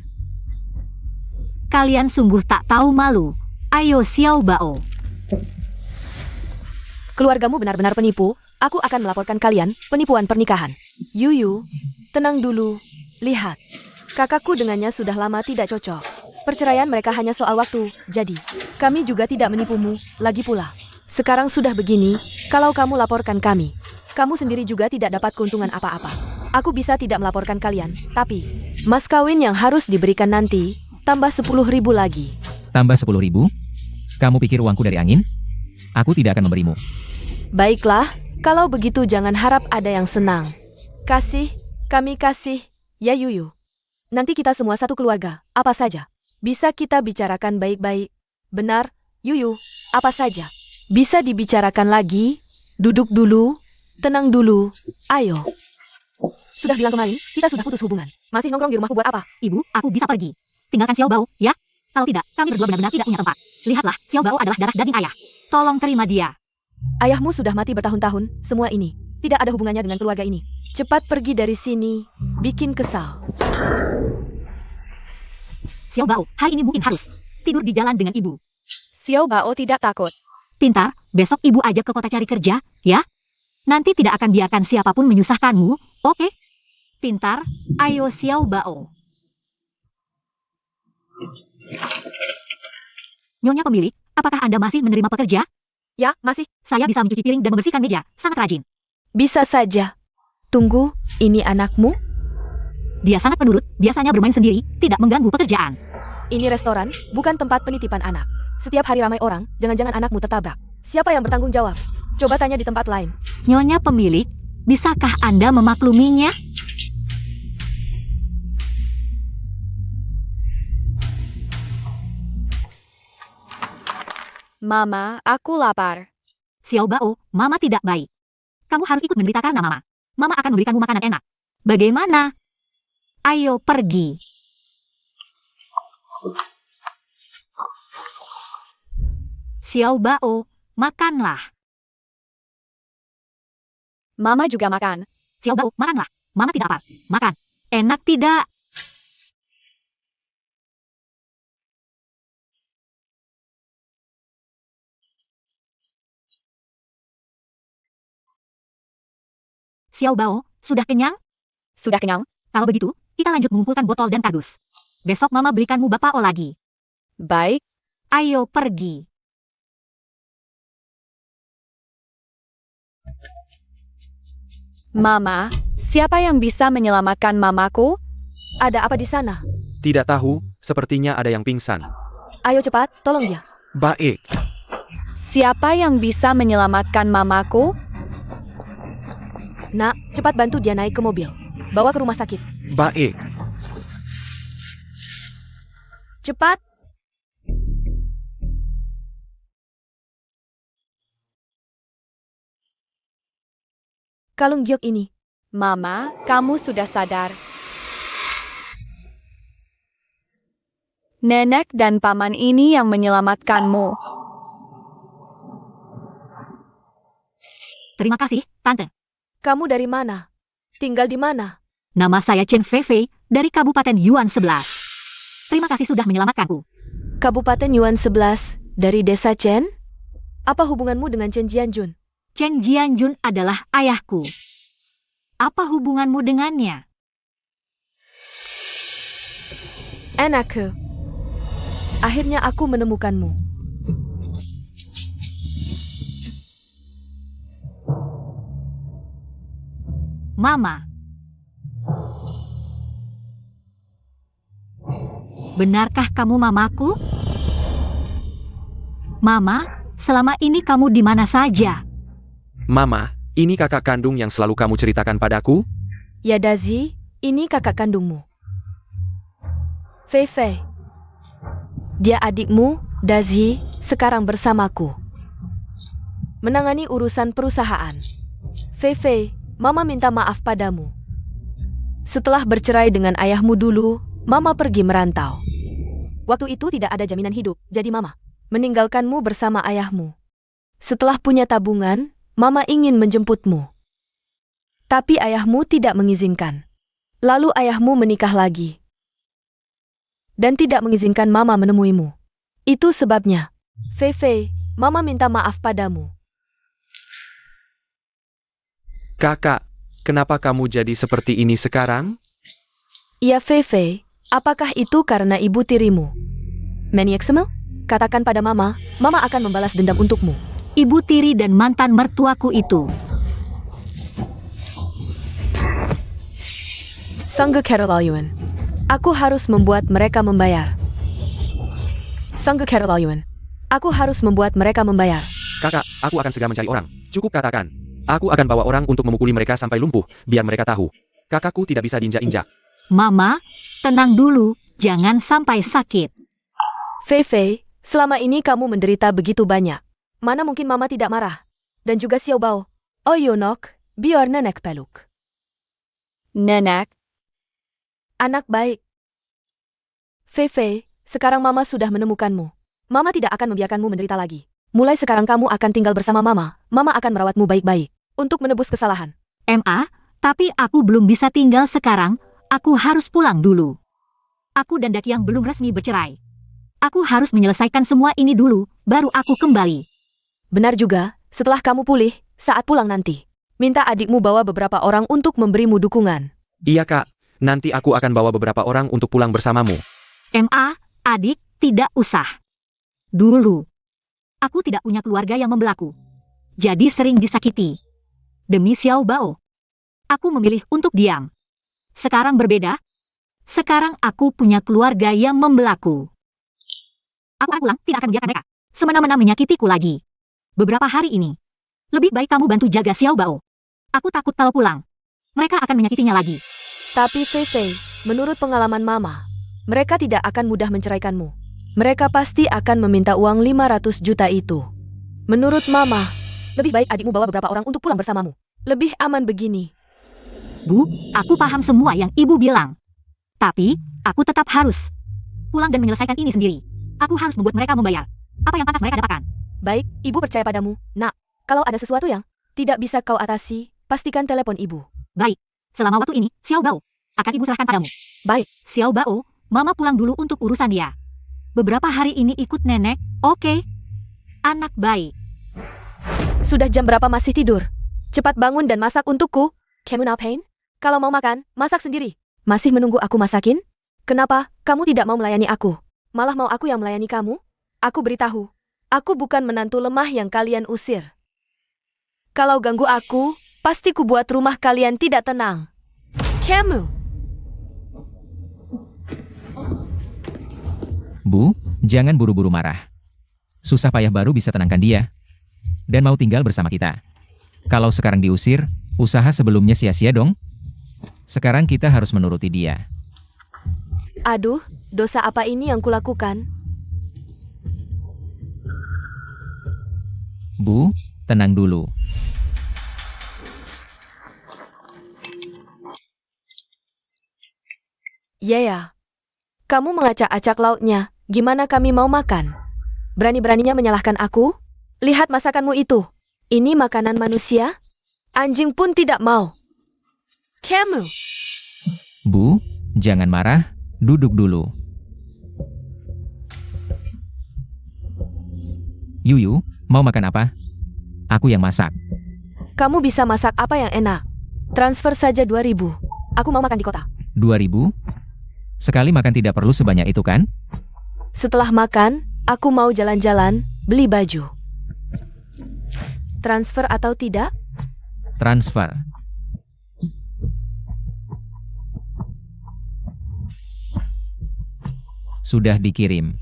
Speaker 1: Kalian sungguh tak tahu malu. Ayo Xiao Bao.
Speaker 2: Keluargamu benar-benar penipu, aku akan melaporkan kalian, penipuan pernikahan. Yuyu, tenang dulu. Lihat, kakakku dengannya sudah lama tidak cocok. Perceraian mereka hanya soal waktu, jadi kami juga tidak menipumu, lagi pula. Sekarang sudah begini, kalau kamu laporkan kami, kamu sendiri juga tidak dapat keuntungan apa-apa. Aku bisa tidak melaporkan kalian, tapi mas kawin yang harus diberikan nanti, tambah 10.000 lagi.
Speaker 3: Tambah 10.000? Kamu pikir uangku dari angin? Aku tidak akan memberimu.
Speaker 2: Baiklah, kalau begitu jangan harap ada yang senang. Kami kasih, ya Yuyu. Nanti kita semua satu keluarga, apa saja. Bisa kita bicarakan baik-baik. Benar, Yuyu, apa saja. Bisa dibicarakan lagi? Duduk dulu, tenang dulu, ayo. Sudah bilang kemarin, kita sudah putus hubungan. Masih nongkrong di rumahku buat apa?
Speaker 1: Ibu, aku bisa pergi. Tinggalkan Xiao Bao, ya? Kalau tidak, kami berdua benar-benar tidak punya tempat. Lihatlah, Xiao Bao adalah darah daging ayah. Tolong terima dia.
Speaker 2: Ayahmu sudah mati bertahun-tahun, semua ini tidak ada hubungannya dengan keluarga ini. Cepat pergi dari sini, bikin kesal.
Speaker 1: Xiao Bao, hari ini mungkin harus tidur di jalan dengan ibu.
Speaker 5: Xiao Bao tidak takut.
Speaker 1: Pintar, besok ibu ajak ke kota cari kerja, ya? Nanti tidak akan biarkan siapapun menyusahkanmu, oke? Pintar, ayo Xiao Bao. Nyonya pemilik, apakah Anda masih menerima pekerja?
Speaker 2: Ya, masih.
Speaker 1: Saya bisa mencuci piring dan membersihkan meja, sangat rajin.
Speaker 2: Bisa saja. Tunggu, ini anakmu?
Speaker 1: Dia sangat penurut, biasanya bermain sendiri, tidak mengganggu pekerjaan.
Speaker 2: Ini restoran, bukan tempat penitipan anak. Setiap hari ramai orang, jangan-jangan anakmu tertabrak. Siapa yang bertanggung jawab? Coba tanya di tempat lain.
Speaker 1: Nyonya pemilik, bisakah Anda memakluminya?
Speaker 5: Mama, aku lapar.
Speaker 1: Xiao Bao, Mama tidak baik. Kamu harus ikut menderita karena Mama. Mama akan memberikanmu makanan enak. Bagaimana? Ayo pergi. Xiao Bao, makanlah.
Speaker 5: Mama juga makan.
Speaker 1: Xiao Bao, makanlah. Mama tidak apa. Makan. Enak tidak? Xiao Bao, sudah kenyang?
Speaker 5: Sudah kenyang?
Speaker 1: Kalau begitu, kita lanjut mengumpulkan botol dan kardus. Besok Mama belikanmu Bapao lagi.
Speaker 5: Baik.
Speaker 1: Ayo pergi.
Speaker 5: Mama, siapa yang bisa menyelamatkan mamaku?
Speaker 2: Ada apa di sana?
Speaker 4: Tidak tahu, sepertinya ada yang pingsan.
Speaker 2: Ayo cepat, tolong dia.
Speaker 4: Baik,
Speaker 5: Siapa yang bisa menyelamatkan mamaku?
Speaker 2: Nak, cepat bantu dia naik ke mobil. Bawa ke rumah sakit.
Speaker 4: baik.
Speaker 2: Cepat. Kalung giok ini.
Speaker 5: Mama, kamu sudah sadar. Nenek dan paman ini yang menyelamatkanmu.
Speaker 1: Terima kasih, Tante.
Speaker 2: Kamu dari mana? Tinggal di mana?
Speaker 1: Nama saya Chen Feifei dari Kabupaten Yuan 11. Terima kasih sudah menyelamatkanku.
Speaker 2: Kabupaten Yuan 11, dari desa Chen? Apa hubunganmu dengan Chen Jianjun?
Speaker 1: Chen Jianjun adalah ayahku. Apa hubunganmu dengannya?
Speaker 2: Enak. Akhirnya aku menemukanmu.
Speaker 1: Mama. Benarkah kamu mamaku? Mama, selama ini kamu di mana saja?
Speaker 4: Mama, ini kakak kandung yang selalu kamu ceritakan padaku?
Speaker 2: Ya Dazi, ini kakak kandungmu. Feifei. Dia adikmu, Dazi, sekarang bersamaku. Menangani urusan perusahaan. Feifei, Mama minta maaf padamu. Setelah bercerai dengan ayahmu dulu, Mama pergi merantau. Waktu itu tidak ada jaminan hidup, jadi Mama meninggalkanmu bersama ayahmu. Setelah punya tabungan, Mama ingin menjemputmu. Tapi ayahmu tidak mengizinkan. Lalu ayahmu menikah lagi. Dan tidak mengizinkan Mama menemuimu. Itu sebabnya. Feifei, Mama minta maaf padamu.
Speaker 4: Kakak, kenapa kamu jadi seperti ini sekarang?
Speaker 2: Iya Feifei, apakah itu karena ibu tirimu? Maniaksme? Katakan pada Mama, Mama akan membalas dendam untukmu.
Speaker 1: Ibu tiri dan mantan mertuaku itu.
Speaker 2: Sangge Carolayuan. Aku harus membuat mereka membayar. Sangge Carolayuan. Aku harus membuat mereka membayar.
Speaker 4: Kakak, aku akan segera mencari orang. Cukup katakan. Aku akan bawa orang untuk memukuli mereka sampai lumpuh, biar mereka tahu. Kakakku tidak bisa diinjak-injak.
Speaker 1: Mama, tenang dulu, jangan sampai sakit.
Speaker 2: Feifei, selama ini kamu menderita begitu banyak. Mana mungkin Mama tidak marah? Dan juga Xiao Bao. Oh Yonok, biar nenek peluk.
Speaker 5: Nenek,
Speaker 2: Anak baik. Feifei, sekarang Mama sudah menemukanmu. Mama tidak akan membiarkanmu menderita lagi. Mulai sekarang kamu akan tinggal bersama Mama. Mama akan merawatmu baik-baik. Untuk menebus kesalahan.
Speaker 1: MA, tapi aku belum bisa tinggal sekarang, aku harus pulang dulu. Aku dan Dakiang belum resmi bercerai. Aku harus menyelesaikan semua ini dulu, baru aku kembali.
Speaker 2: Benar juga, setelah kamu pulih, saat pulang nanti. Minta adikmu bawa beberapa orang untuk memberimu dukungan.
Speaker 4: Iya kak, nanti aku akan bawa beberapa orang untuk pulang bersamamu.
Speaker 1: MA, adik, tidak usah. Dulu, aku tidak punya keluarga yang membelaku. Jadi sering disakiti. Demi Xiao Bao, aku memilih untuk diam. Sekarang berbeda. Sekarang aku punya keluarga yang membelaku. Aku akan pulang, tidak akan membiarkan mereka semena-mena menyakitiku lagi. Beberapa hari ini, lebih baik kamu bantu jaga Xiao Bao. Aku takut kalau pulang, mereka akan menyakitinya lagi.
Speaker 2: Tapi Feifei, menurut pengalaman Mama, mereka tidak akan mudah menceraikanmu. Mereka pasti akan meminta uang 500 juta itu. Menurut Mama, lebih baik adikmu bawa beberapa orang untuk pulang bersamamu. Lebih aman begini.
Speaker 1: Bu, aku paham semua yang ibu bilang. Tapi, aku tetap harus pulang dan menyelesaikan ini sendiri. Aku harus membuat mereka membayar apa yang pantas mereka dapatkan.
Speaker 2: Baik, ibu percaya padamu. Nak, kalau ada sesuatu yang tidak bisa kau atasi, pastikan telepon ibu.
Speaker 1: Baik, selama waktu ini, Xiao Bao akan ibu serahkan padamu.
Speaker 2: Baik.
Speaker 1: Xiao Bao, Mama pulang dulu untuk urusan dia. Beberapa hari ini ikut nenek, oke? Anak baik.
Speaker 2: Sudah jam berapa masih tidur? Cepat bangun dan masak untukku. Kamu ngapain? Kalau mau makan, masak sendiri. Masih menunggu aku masakin? Kenapa kamu tidak mau melayani aku? Malah mau aku yang melayani kamu? Aku beritahu, aku bukan menantu lemah yang kalian usir. Kalau ganggu aku, pasti ku buat rumah kalian tidak tenang. Kamu!
Speaker 3: Bu, jangan buru-buru marah. Susah payah baru bisa tenangkan dia. Dan mau tinggal bersama kita. Kalau sekarang diusir, usaha sebelumnya sia-sia dong. Sekarang kita harus menuruti dia.
Speaker 2: Aduh, dosa apa ini yang kulakukan?
Speaker 3: Bu, tenang dulu.
Speaker 2: Ya. Kamu mengacak-acak lauknya. Gimana kami mau makan? Berani-beraninya menyalahkan aku? Lihat masakanmu itu. Ini makanan manusia? Anjing pun tidak mau. Kamu!
Speaker 3: Bu, jangan marah. Duduk dulu. Yuyu, mau makan apa? Aku yang masak.
Speaker 2: Kamu bisa masak apa yang enak? Transfer saja 2.000. Aku mau makan di kota.
Speaker 3: 2.000? Sekali makan tidak perlu sebanyak itu kan?
Speaker 2: Setelah makan, aku mau jalan-jalan, beli baju. Transfer atau tidak?
Speaker 3: Transfer. Sudah dikirim.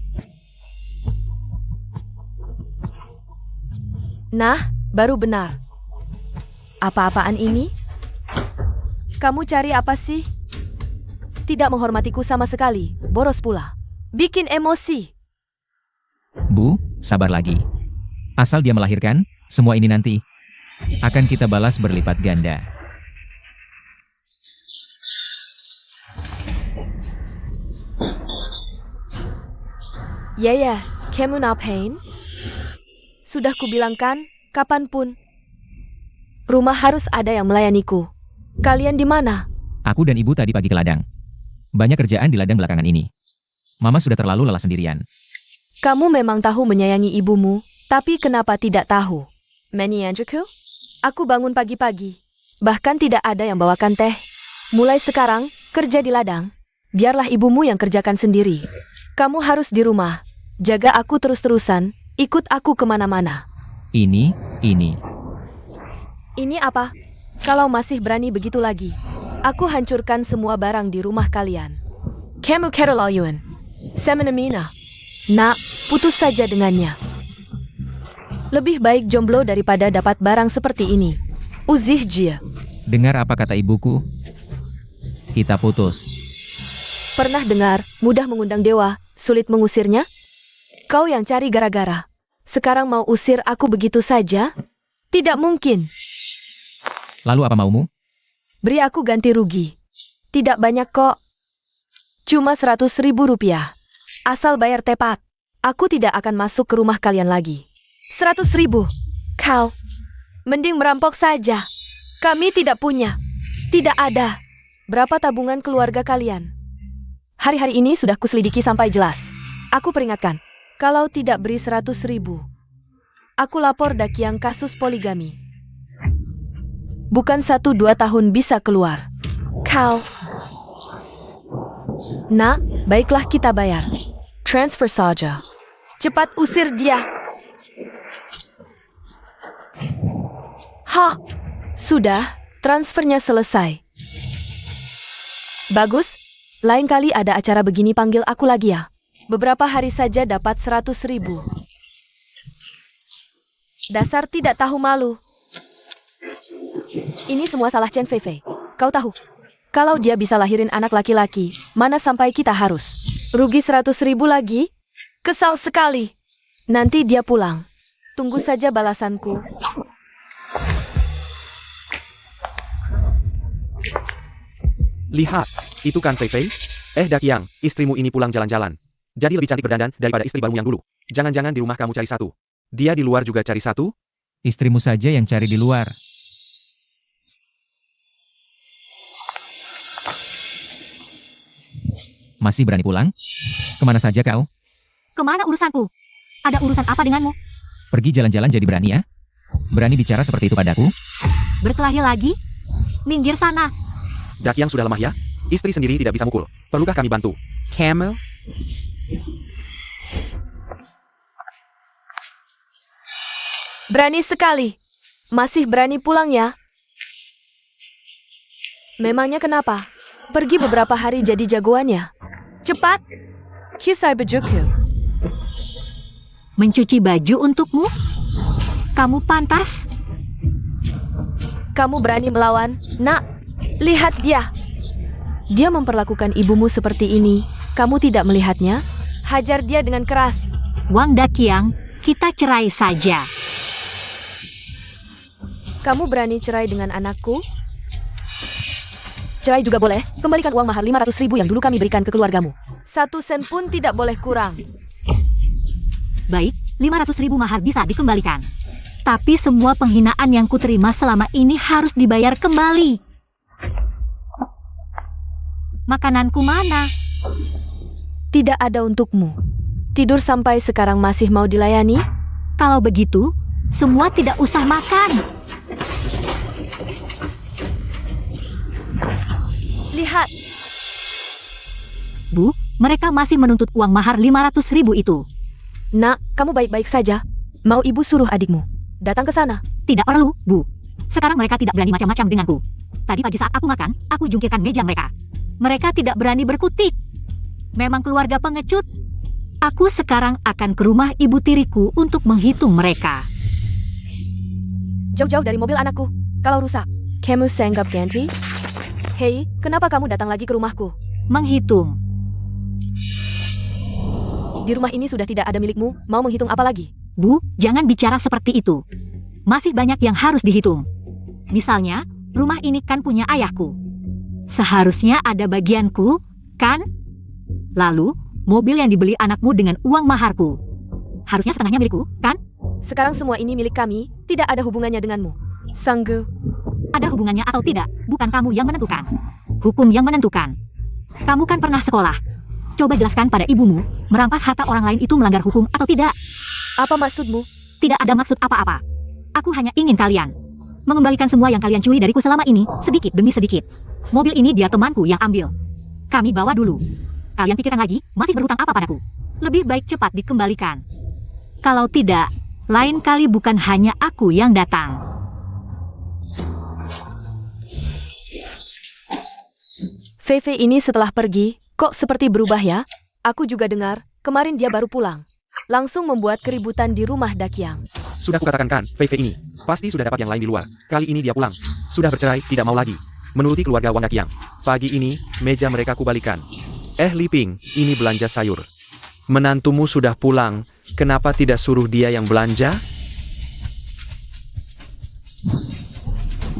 Speaker 2: Nah, baru benar. Apa-apaan ini? Kamu cari apa sih? Tidak menghormatiku sama sekali, boros pula. Bikin emosi.
Speaker 3: Bu, sabar lagi. Asal dia melahirkan, semua ini nanti akan kita balas berlipat ganda.
Speaker 2: Ya, kamu ngapain? Sudah kubilangkan, kapanpun. Rumah harus ada yang melayaniku. Kalian di mana?
Speaker 3: Aku dan ibu tadi pagi ke ladang. Banyak kerjaan di ladang belakangan ini. Mama sudah terlalu lelah sendirian.
Speaker 2: Kamu memang tahu menyayangi ibumu, tapi kenapa tidak tahu? Menyanjuku? Aku bangun pagi-pagi. Bahkan tidak ada yang bawakan teh. Mulai sekarang, kerja di ladang. Biarlah ibumu yang kerjakan sendiri. Kamu harus di rumah. Jaga aku terus-terusan, ikut aku kemana-mana.
Speaker 3: Ini.
Speaker 2: Ini apa? Kalau masih berani begitu lagi, aku hancurkan semua barang di rumah kalian. Kamu keterlaluan. Semenemina. Nak, putus saja dengannya. Lebih baik jomblo daripada dapat barang seperti ini. Uzih jia.
Speaker 3: Dengar apa kata ibuku? Kita putus.
Speaker 2: Pernah dengar, mudah mengundang dewa, sulit mengusirnya? Kau yang cari gara-gara. Sekarang mau usir aku begitu saja? Tidak mungkin.
Speaker 3: Lalu apa maumu?
Speaker 2: Beri aku ganti rugi. Tidak banyak kok. Cuma 100.000 rupiah. Asal bayar tepat. Aku tidak akan masuk ke rumah kalian lagi. 100.000. Kau. Mending merampok saja. Kami tidak punya. Tidak ada. Berapa tabungan keluarga kalian? Hari-hari ini sudah kuselidiki sampai jelas. Aku peringatkan. Kalau tidak beri 100.000, aku lapor Dakiang kasus poligami. Bukan 1-2 tahun bisa keluar. Kau. Nah, baiklah kita bayar. Transfer saja. Cepat usir dia. Sudah, transfernya selesai. Bagus, lain kali ada acara begini panggil aku lagi ya. Beberapa hari saja dapat 100.000. Dasar tidak tahu malu. Ini semua salah Chen Feifei. Kau tahu, kalau dia bisa lahirin anak laki-laki, mana sampai kita harus rugi 100.000 lagi? Kesal sekali. Nanti dia pulang. Tunggu saja balasanku.
Speaker 4: Lihat, itu kan Fei-Fei? Dakiang, istrimu ini pulang jalan-jalan. Jadi lebih cantik berdandan daripada istri baru yang dulu. Jangan-jangan di rumah kamu cari satu. Dia di luar juga cari satu?
Speaker 3: Istrimu saja yang cari di luar. Masih berani pulang? Kemana saja kau?
Speaker 1: Kemana urusanku? Ada urusan apa denganmu?
Speaker 3: Pergi jalan-jalan jadi berani ya? Berani bicara seperti itu padaku?
Speaker 1: Berkelahi lagi? minggir sana.
Speaker 4: Dakyang sudah lemah ya? Istri sendiri tidak bisa mukul. Perlukah kami bantu? Camel?
Speaker 2: Berani sekali. Masih berani pulang ya? Memangnya kenapa? Pergi beberapa hari jadi jagoannya. Cepat. Kisai bejuku.
Speaker 1: Mencuci baju untukmu? Kamu pantas?
Speaker 2: Kamu berani melawan? Nak, lihat dia. Dia memperlakukan ibumu seperti ini. Kamu tidak melihatnya? Hajar dia dengan keras.
Speaker 1: Wang Dakyang, kita cerai saja.
Speaker 2: Kamu berani cerai dengan anakku? Cerai juga boleh. Kembalikan uang mahar 500.000 yang dulu kami berikan ke keluargamu. 1 sen pun tidak boleh kurang.
Speaker 1: Baik, 500.000 mahar bisa dikembalikan. Tapi semua penghinaan yang kuterima selama ini harus dibayar kembali. Makananku mana?
Speaker 2: Tidak ada untukmu. Tidur sampai sekarang masih mau dilayani?
Speaker 1: Kalau begitu, semua tidak usah makan.
Speaker 2: Lihat,
Speaker 1: Bu, mereka masih menuntut uang mahar 500.000 itu.
Speaker 2: nak, kamu baik-baik saja. Mau ibu suruh adikmu datang ke sana?
Speaker 1: Tidak perlu, Bu. Sekarang mereka tidak berani macam-macam denganku. Tadi pagi saat aku makan, aku jungkirkan meja mereka. Mereka tidak berani berkutik. Memang keluarga pengecut. Aku sekarang akan ke rumah ibu tiriku untuk menghitung mereka.
Speaker 2: Jauh-jauh dari mobil anakku. Kalau rusak, kamu sanggap ganti? Hei, kenapa kamu datang lagi ke rumahku?
Speaker 1: Menghitung.
Speaker 2: Di rumah ini sudah tidak ada milikmu, mau menghitung apa lagi?
Speaker 1: Bu, jangan bicara seperti itu. Masih banyak yang harus dihitung. Misalnya, rumah ini kan punya ayahku. Seharusnya ada bagianku, kan? Lalu, mobil yang dibeli anakmu dengan uang maharku. Harusnya setengahnya milikku, kan?
Speaker 2: Sekarang semua ini milik kami, tidak ada hubungannya denganmu. Sanggu.
Speaker 1: Ada hubungannya atau tidak, bukan kamu yang menentukan. Hukum yang menentukan. Kamu kan pernah sekolah. Coba jelaskan pada ibumu, merampas harta orang lain itu melanggar hukum atau tidak?
Speaker 2: Apa maksudmu?
Speaker 1: Tidak ada maksud apa-apa. Aku hanya ingin kalian mengembalikan semua yang kalian curi dariku selama ini, sedikit demi sedikit. Mobil ini biar temanku yang ambil. Kami bawa dulu. Kalian pikirkan lagi, masih berhutang apa padaku? Lebih baik cepat dikembalikan. Kalau tidak, lain kali bukan hanya aku yang datang.
Speaker 2: Fei ini setelah pergi, kok seperti berubah ya? Aku juga dengar, kemarin dia baru pulang. Langsung membuat keributan di rumah Dakyang.
Speaker 4: Sudah kukatakan kan, Fei ini. Pasti sudah dapat yang lain di luar. Kali ini dia pulang. Sudah bercerai, tidak mau lagi. Menuruti keluarga Wang Dakyang. Pagi ini, meja mereka kubalikan. Liping, ini belanja sayur. Menantumu sudah pulang, kenapa tidak suruh dia yang belanja?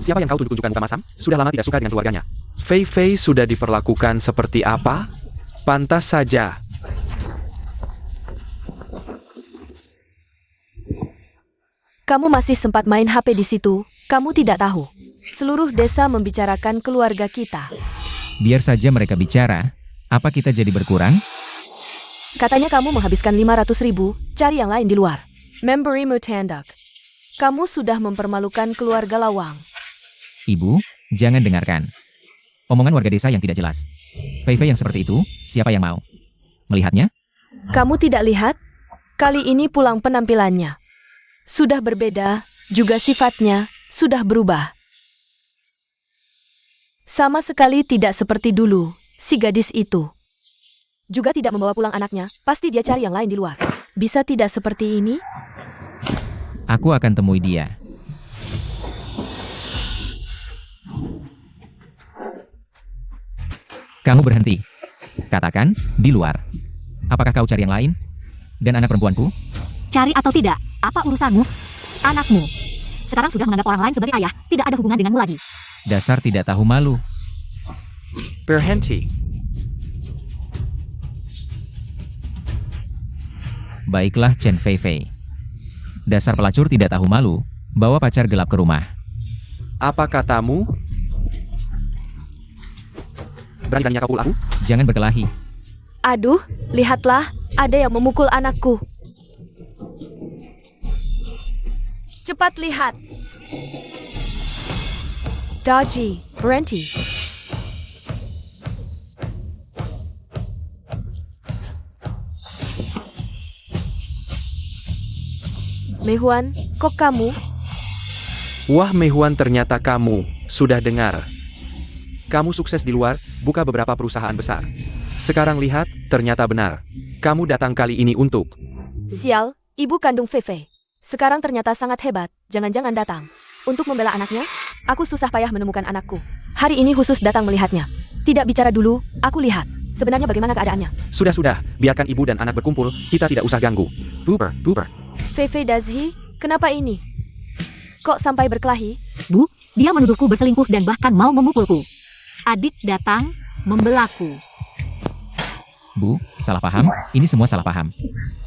Speaker 4: Siapa yang kau tunjuk-tunjukkan muka masam? Sudah lama tidak suka dengan keluarganya. Fei sudah diperlakukan seperti apa? Pantas saja.
Speaker 2: Kamu masih sempat main HP di situ, kamu tidak tahu. Seluruh desa membicarakan keluarga kita.
Speaker 3: Biar saja mereka bicara. Apa kita jadi berkurang?
Speaker 2: Katanya kamu menghabiskan 500.000, cari yang lain di luar. Memberimu tandak. Kamu sudah mempermalukan keluarga Lawang.
Speaker 3: Ibu, jangan dengarkan omongan warga desa yang tidak jelas. Fei yang seperti itu, siapa yang mau melihatnya?
Speaker 2: Kamu tidak lihat? Kali ini pulang penampilannya. Sudah berbeda, juga sifatnya sudah berubah. Sama sekali tidak seperti dulu, si gadis itu. Juga tidak membawa pulang anaknya, pasti dia cari yang lain di luar. Bisa tidak seperti ini?
Speaker 3: Aku akan temui dia. Kamu berhenti. Katakan, di luar. Apakah kau cari yang lain? Dan anak perempuanku?
Speaker 1: Cari atau tidak, apa urusanmu? Anakmu. Sekarang sudah menganggap orang lain sebagai ayah, tidak ada hubungan denganmu lagi.
Speaker 3: Dasar tidak tahu malu.
Speaker 4: Berhenti.
Speaker 3: Baiklah Chen Fei. Dasar pelacur tidak tahu malu, bawa pacar gelap ke rumah.
Speaker 4: Apa katamu? Berani-beraninya kau pukul aku?
Speaker 3: Jangan berkelahi.
Speaker 2: Aduh, lihatlah, ada yang memukul anakku. Cepat lihat. Daji, berhenti. Mehuan, kok kamu?
Speaker 4: Wah Mehuan, ternyata kamu. Sudah dengar. Kamu sukses di luar, buka beberapa perusahaan besar. Sekarang lihat, ternyata benar. Kamu datang kali ini untuk...
Speaker 2: Sial, ibu kandung Fei. Sekarang ternyata sangat hebat, jangan-jangan datang. Untuk membela anaknya, aku susah payah menemukan anakku. Hari ini khusus datang melihatnya. Tidak bicara dulu, aku lihat. Sebenarnya bagaimana keadaannya?
Speaker 4: Sudah, biarkan ibu dan anak berkumpul, kita tidak usah ganggu. Buber.
Speaker 2: Fei Dazi, kenapa ini? Kok sampai berkelahi?
Speaker 1: Bu, dia menuduhku berselingkuh dan bahkan mau memukulku. Adik datang, membelaku.
Speaker 3: Bu, salah paham, ini semua salah paham.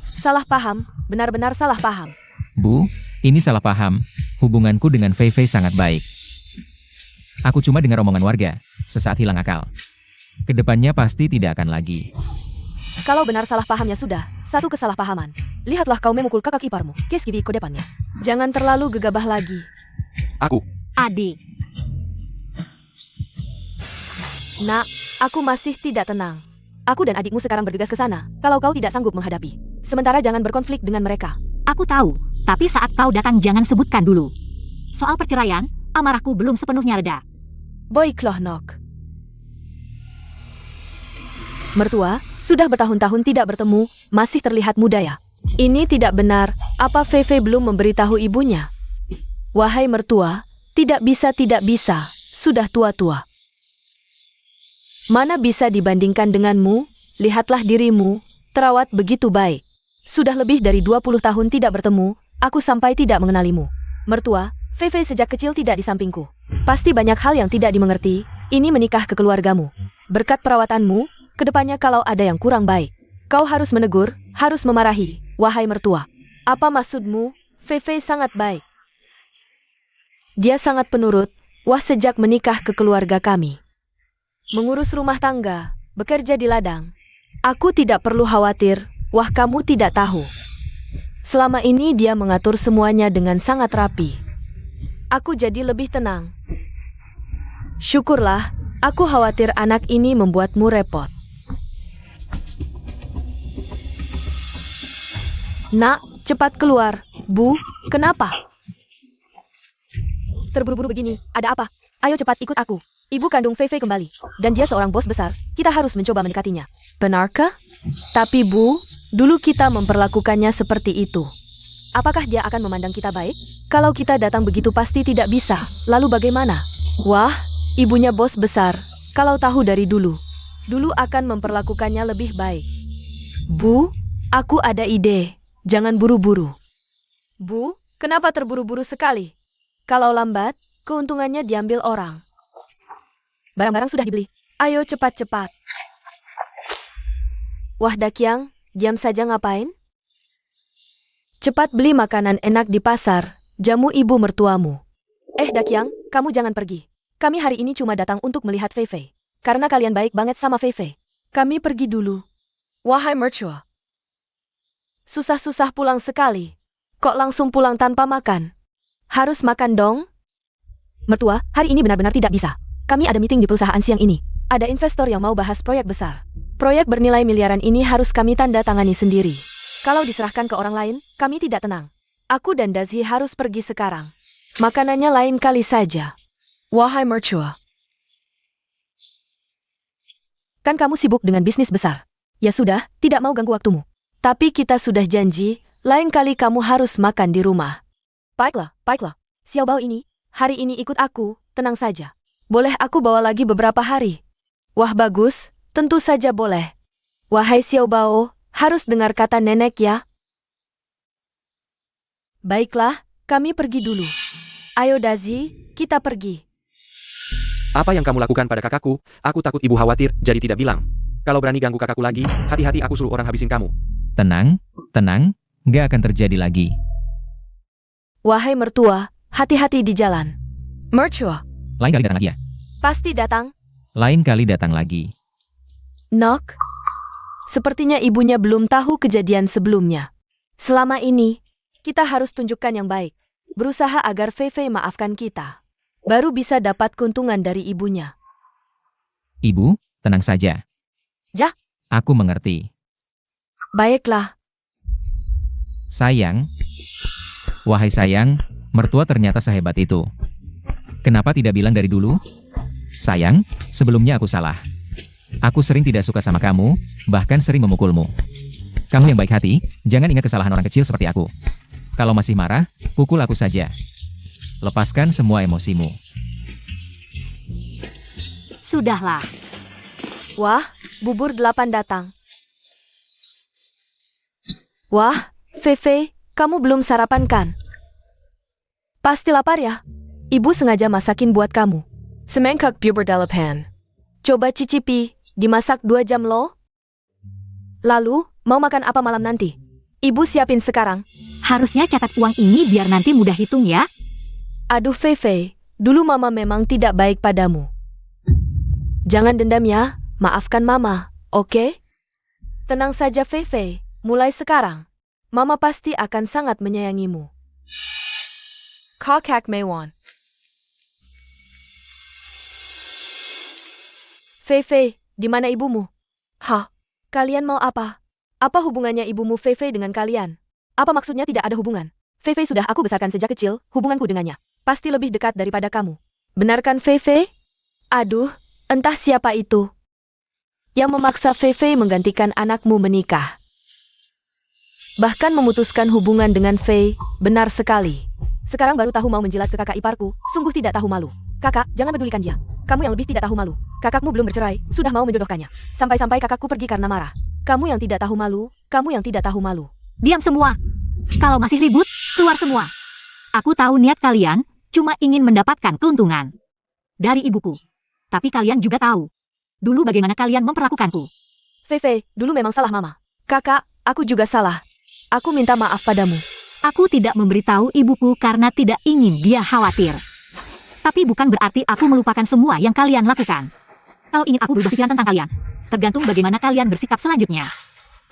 Speaker 2: Salah paham, benar-benar salah paham.
Speaker 3: Bu, ini salah paham. Hubunganku dengan Fei sangat baik. Aku cuma dengar omongan warga, sesaat hilang akal. Kedepannya pasti tidak akan lagi.
Speaker 2: Kalau benar salah pahamnya sudah, satu kesalahpahaman. Lihatlah kau memukul kakak iparmu, keskibi ke depannya. Jangan terlalu gegabah lagi.
Speaker 4: Aku.
Speaker 1: Adik,
Speaker 2: Nak, aku masih tidak tenang. Aku dan adikmu sekarang bergegas ke sana, kalau kau tidak sanggup menghadapi. Sementara jangan berkonflik dengan mereka.
Speaker 1: aku tahu, tapi saat kau datang jangan sebutkan dulu. Soal perceraian, amarahku belum sepenuhnya reda.
Speaker 2: Baiklah, Nok. Mertua, sudah bertahun-tahun tidak bertemu, masih terlihat muda ya. Ini tidak benar, apa Fei belum memberitahu ibunya? Wahai mertua, tidak bisa, sudah tua-tua. Mana bisa dibandingkan denganmu? Lihatlah dirimu, terawat begitu baik. Sudah lebih dari 20 tahun tidak bertemu, aku sampai tidak mengenalimu. Mertua, Fei sejak kecil tidak di sampingku. Pasti banyak hal yang tidak dimengerti, ini menikah ke keluargamu. Berkat perawatanmu, kedepannya kalau ada yang kurang baik, kau harus menegur, harus memarahi, wahai mertua. Apa maksudmu? Fei sangat baik. Dia sangat penurut, wah sejak menikah ke keluarga kami. Mengurus rumah tangga, bekerja di ladang. Aku tidak perlu khawatir, wah kamu tidak tahu. Selama ini dia mengatur semuanya dengan sangat rapi. Aku jadi lebih tenang. Syukurlah, aku khawatir anak ini membuatmu repot. Nak, cepat keluar. Bu, kenapa? Terburu-buru begini, ada apa? Ayo cepat ikut aku. Ibu kandung Fei kembali, dan dia seorang bos besar, kita harus mencoba mendekatinya. Benarkah? Tapi Bu, dulu kita memperlakukannya seperti itu. Apakah dia akan memandang kita baik? Kalau kita datang begitu pasti tidak bisa, lalu bagaimana? Wah, ibunya bos besar, kalau tahu dari dulu akan memperlakukannya lebih baik. Bu, aku ada ide, jangan buru-buru. Bu, kenapa terburu-buru sekali? Kalau lambat, keuntungannya diambil orang. Barang-barang sudah dibeli. Ayo cepat-cepat. Wah Dakyang, diam saja ngapain? Cepat beli makanan enak di pasar, jamu ibu mertuamu. Dakyang, kamu jangan pergi. Kami hari ini cuma datang untuk melihat Fei. Karena kalian baik banget sama Fei. Kami pergi dulu. Wahai mertua. Susah-susah pulang sekali. Kok langsung pulang tanpa makan? Harus makan dong. Mertua, hari ini benar-benar tidak bisa. Kami ada meeting di perusahaan siang ini. Ada investor yang mau bahas proyek besar. Proyek bernilai miliaran ini harus kami tanda tangani sendiri. Kalau diserahkan ke orang lain, kami tidak tenang. Aku dan Dazi harus pergi sekarang. Makanannya lain kali saja. Wahai mertua. Kan kamu sibuk dengan bisnis besar. Ya sudah, tidak mau ganggu waktumu. Tapi kita sudah janji, lain kali kamu harus makan di rumah. Baiklah. Xiao Bao ini, hari ini ikut aku, tenang saja. Boleh aku bawa lagi beberapa hari? Wah bagus, tentu saja boleh. Wahai Xiao Bao, harus dengar kata nenek ya. Baiklah, kami pergi dulu. Ayo Dazi, kita pergi.
Speaker 4: Apa yang kamu lakukan pada kakakku? Aku takut ibu khawatir, jadi tidak bilang. Kalau berani ganggu kakakku lagi, hati-hati aku suruh orang habisin kamu.
Speaker 3: Tenang, nggak akan terjadi lagi.
Speaker 2: Wahai mertua, hati-hati di jalan. Mertua.
Speaker 3: Lain kali datang lagi ya.
Speaker 2: Pasti datang.
Speaker 3: Lain kali datang lagi.
Speaker 2: Nok. Sepertinya ibunya belum tahu kejadian sebelumnya. Selama ini, kita harus tunjukkan yang baik. Berusaha agar Fei maafkan kita. baru bisa dapat keuntungan dari ibunya.
Speaker 3: Ibu, tenang saja.
Speaker 2: Ja.
Speaker 3: Aku mengerti.
Speaker 2: Baiklah,
Speaker 3: Sayang. Wahai sayang, mertua ternyata sehebat itu. Kenapa tidak bilang dari dulu? Sayang, sebelumnya aku salah. Aku sering tidak suka sama kamu, bahkan sering memukulmu. Kamu yang baik hati, jangan ingat kesalahan orang kecil seperti aku. Kalau masih marah, pukul aku saja. Lepaskan semua emosimu.
Speaker 1: Sudahlah.
Speaker 2: wah, bubur 8 datang. Wah, Fei, kamu belum sarapan kan? Pasti lapar ya? Ibu sengaja masakin buat kamu. Semangkuk bubur dalam pan. Coba cicipi, dimasak 2 jam loh. Lalu, mau makan apa malam nanti? Ibu siapin sekarang.
Speaker 1: Harusnya catat uang ini biar nanti mudah hitung ya.
Speaker 2: Aduh Fei, dulu mama memang tidak baik padamu. Jangan dendam ya, maafkan mama, oke? Tenang saja Fei, mulai sekarang. Mama pasti akan sangat menyayangimu. Kakak Meiwan. Fei, di mana ibumu? Hah? Kalian mau apa? Apa hubungannya ibumu Fei dengan kalian? Apa maksudnya tidak ada hubungan? Fei sudah aku besarkan sejak kecil, hubunganku dengannya pasti lebih dekat daripada kamu. Benarkan Fei? Aduh, entah siapa itu yang memaksa Fei menggantikan anakmu menikah. Bahkan memutuskan hubungan dengan Fei, benar sekali. Sekarang baru tahu mau menjilat ke kakak iparku, sungguh tidak tahu malu. Kakak, jangan pedulikan dia. Kamu yang lebih tidak tahu malu. Kakakmu belum bercerai, sudah mau menjodohkannya. Sampai-sampai kakakku pergi karena marah. Kamu yang tidak tahu malu, kamu yang tidak tahu malu.
Speaker 1: Diam semua. Kalau masih ribut, keluar semua. Aku tahu niat kalian, cuma ingin mendapatkan keuntungan dari ibuku. Tapi kalian juga tahu, dulu bagaimana kalian memperlakukanku.
Speaker 2: Fei, dulu memang salah mama. Kakak, aku juga salah. Aku minta maaf padamu.
Speaker 1: Aku tidak memberitahu ibuku karena tidak ingin dia khawatir. Tapi bukan berarti aku melupakan semua yang kalian lakukan. Kalau ingin aku berubah pikiran tentang kalian, tergantung bagaimana kalian bersikap selanjutnya.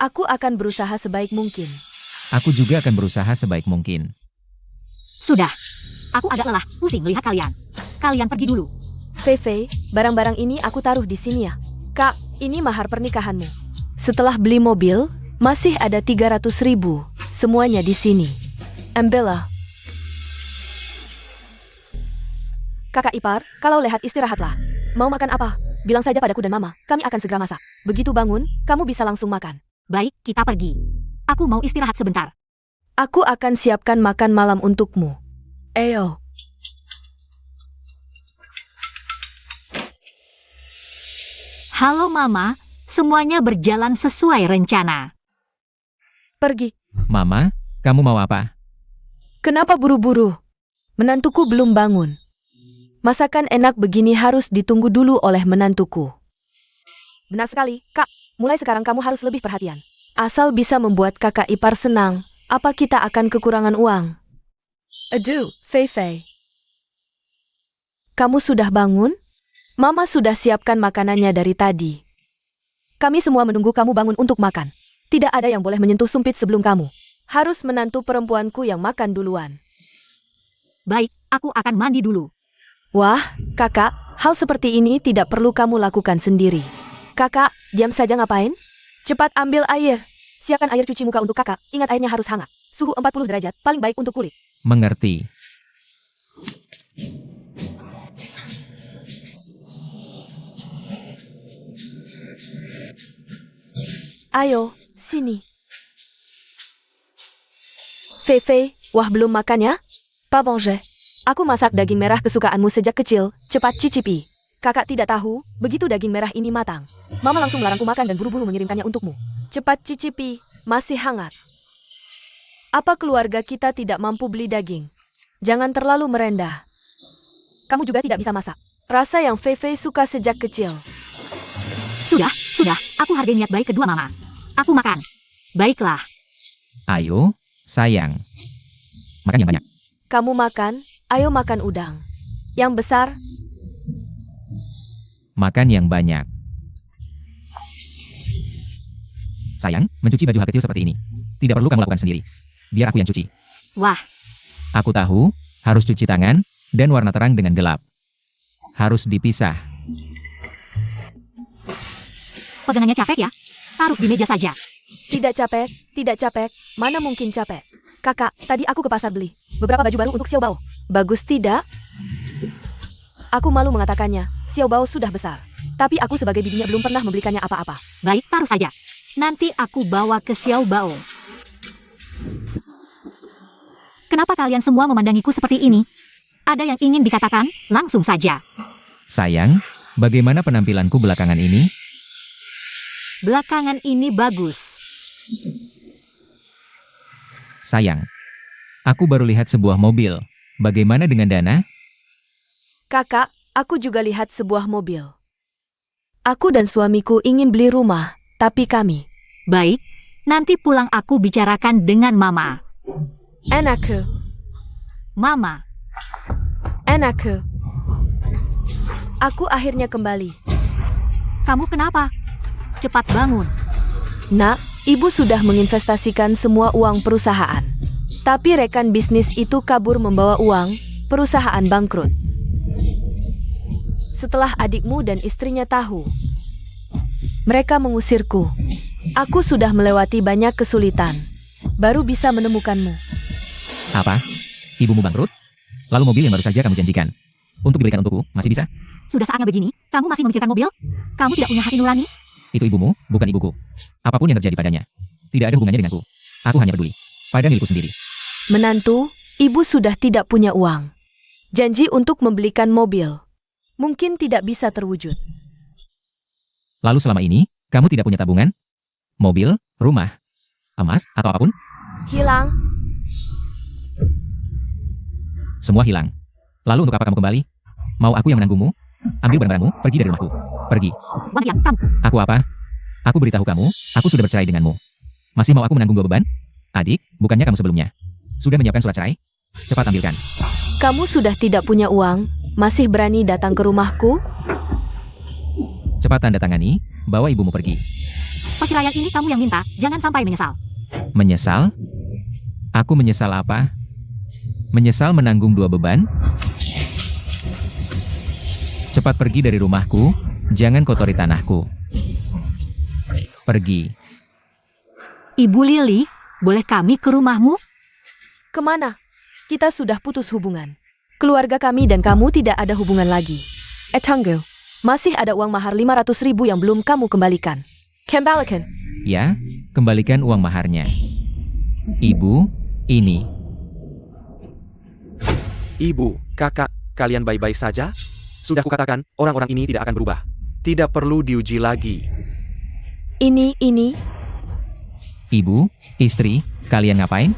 Speaker 2: Aku akan berusaha sebaik mungkin.
Speaker 3: Aku juga akan berusaha sebaik mungkin.
Speaker 1: Sudah. Aku agak lelah, pusing melihat kalian. Kalian pergi dulu.
Speaker 2: Fei, barang-barang ini aku taruh di sini ya. Kak, ini mahar pernikahanmu. Setelah beli mobil, masih ada 300.000. Semuanya di sini. Ambillah. Kakak ipar, kalau lehat istirahatlah. Mau makan apa? Bilang saja padaku dan mama, kami akan segera masak. Begitu bangun, kamu bisa langsung makan.
Speaker 1: Baik, kita pergi. Aku mau istirahat sebentar.
Speaker 2: Aku akan siapkan makan malam untukmu. Ayo.
Speaker 1: Halo Mama, semuanya berjalan sesuai rencana.
Speaker 2: Pergi.
Speaker 3: Mama, kamu mau apa?
Speaker 2: Kenapa buru-buru? Menantuku belum bangun. Masakan enak begini harus ditunggu dulu oleh menantuku. Benar sekali, Kak. Mulai sekarang kamu harus lebih perhatian. Asal bisa membuat kakak ipar senang, apa kita akan kekurangan uang? Aduh, Fei. Kamu sudah bangun? Mama sudah siapkan makanannya dari tadi. Kami semua menunggu kamu bangun untuk makan. Tidak ada yang boleh menyentuh sumpit sebelum kamu. Harus menantu perempuanku yang makan duluan.
Speaker 1: Baik, aku akan mandi dulu.
Speaker 2: Wah, kakak, hal seperti ini tidak perlu kamu lakukan sendiri. Kakak, diam saja ngapain? Cepat ambil air. Siapkan air cuci muka untuk kakak. Ingat airnya harus hangat. Suhu 40 derajat, paling baik untuk kulit.
Speaker 3: Mengerti.
Speaker 2: Ayo, sini. Fei, wah belum makan ya? Pas bonjour. Aku masak daging merah kesukaanmu sejak kecil, cepat cicipi. Kakak tidak tahu, begitu daging merah ini matang. Mama langsung melarangku makan dan buru-buru mengirimkannya untukmu. Cepat cicipi, masih hangat. Apa keluarga kita tidak mampu beli daging? Jangan terlalu merendah. Kamu juga tidak bisa masak. Rasa yang Fei suka sejak kecil.
Speaker 1: Sudah, aku hargai niat baik kedua Mama. Aku makan. Baiklah.
Speaker 3: Ayo, sayang. Makan yang banyak.
Speaker 2: Kamu makan, ayo makan udang. Yang besar,
Speaker 3: Makan yang banyak. Sayang, mencuci baju hal kecil seperti ini. Tidak perlu kamu lakukan sendiri. Biar aku yang cuci.
Speaker 1: Wah,
Speaker 3: Aku tahu, harus cuci tangan, dan warna terang dengan gelap. Harus dipisah.
Speaker 1: Pegangannya capek ya? Taruh di meja saja.
Speaker 2: Tidak capek, tidak capek. Mana mungkin capek? Kakak, tadi aku ke pasar beli beberapa baju baru untuk Xiao Bao. Bagus tidak? Aku malu mengatakannya, Xiao Bao sudah besar. Tapi aku sebagai bibinya belum pernah membelikannya apa-apa.
Speaker 1: Baik, taruh saja. Nanti aku bawa ke Xiao Bao. Kenapa kalian semua memandangiku seperti ini? Ada yang ingin dikatakan? Langsung saja.
Speaker 3: Sayang, bagaimana penampilanku belakangan ini?
Speaker 1: Belakangan ini bagus.
Speaker 3: Sayang, aku baru lihat sebuah mobil. Bagaimana dengan Dana?
Speaker 2: Kakak, aku juga lihat sebuah mobil. Aku dan suamiku ingin beli rumah, tapi kami.
Speaker 1: Baik, nanti pulang aku bicarakan dengan Mama.
Speaker 2: Anakku,
Speaker 1: Mama,
Speaker 2: anakku. Aku akhirnya kembali.
Speaker 1: kamu kenapa? Cepat bangun.
Speaker 2: Nak, ibu sudah menginvestasikan semua uang perusahaan. Tapi rekan bisnis itu kabur membawa uang, perusahaan bangkrut. Setelah adikmu dan istrinya tahu, mereka mengusirku. Aku sudah melewati banyak kesulitan, baru bisa menemukanmu.
Speaker 3: Apa? Ibumu bangkrut? Lalu mobil yang baru saja kamu janjikan untuk dibelikan untukku, masih bisa?
Speaker 1: Sudah saatnya begini, kamu masih memikirkan mobil? Kamu tidak punya hati nurani?
Speaker 3: Itu ibumu, bukan ibuku. Apapun yang terjadi padanya, tidak ada hubungannya denganku. Aku hanya peduli pada milikku sendiri.
Speaker 2: Menantu, ibu sudah tidak punya uang. Janji untuk membelikan mobil mungkin tidak bisa terwujud.
Speaker 3: Lalu selama ini, kamu tidak punya tabungan? Mobil, rumah, emas, atau apapun?
Speaker 2: Hilang.
Speaker 3: Semua hilang. Lalu untuk apa kamu kembali? Mau aku yang menanggungmu? Ambil barang-barangmu, pergi dari rumahku. Pergi.
Speaker 1: Wang Yang, kamu.
Speaker 3: Aku apa? Aku beritahu kamu, aku sudah bercerai denganmu. Masih mau aku menanggung 2 beban? Adik, bukannya kamu sebelumnya sudah menyiapkan surat cerai? Cepat ambilkan.
Speaker 2: Kamu sudah tidak punya uang, masih berani datang ke rumahku?
Speaker 3: Cepat tanda tangani, bawa ibumu pergi.
Speaker 1: Perceraian ini kamu yang minta, jangan sampai menyesal.
Speaker 3: Menyesal? Aku menyesal apa? Menyesal menanggung 2 beban? Cepat pergi dari rumahku, jangan kotori tanahku. Pergi.
Speaker 1: Ibu Lili, boleh kami ke rumahmu?
Speaker 2: Kemana? Kita sudah putus hubungan. Keluarga kami dan kamu tidak ada hubungan lagi. Tunggu. Masih ada uang mahar 500.000 yang belum kamu kembalikan. Kembalikan.
Speaker 3: Ya, kembalikan uang maharnya. Ibu, ini.
Speaker 4: Ibu, kakak, kalian baik-baik saja? Sudah kukatakan, orang-orang ini tidak akan berubah. Tidak perlu diuji lagi.
Speaker 2: Ini.
Speaker 3: Ibu, istri, kalian ngapain?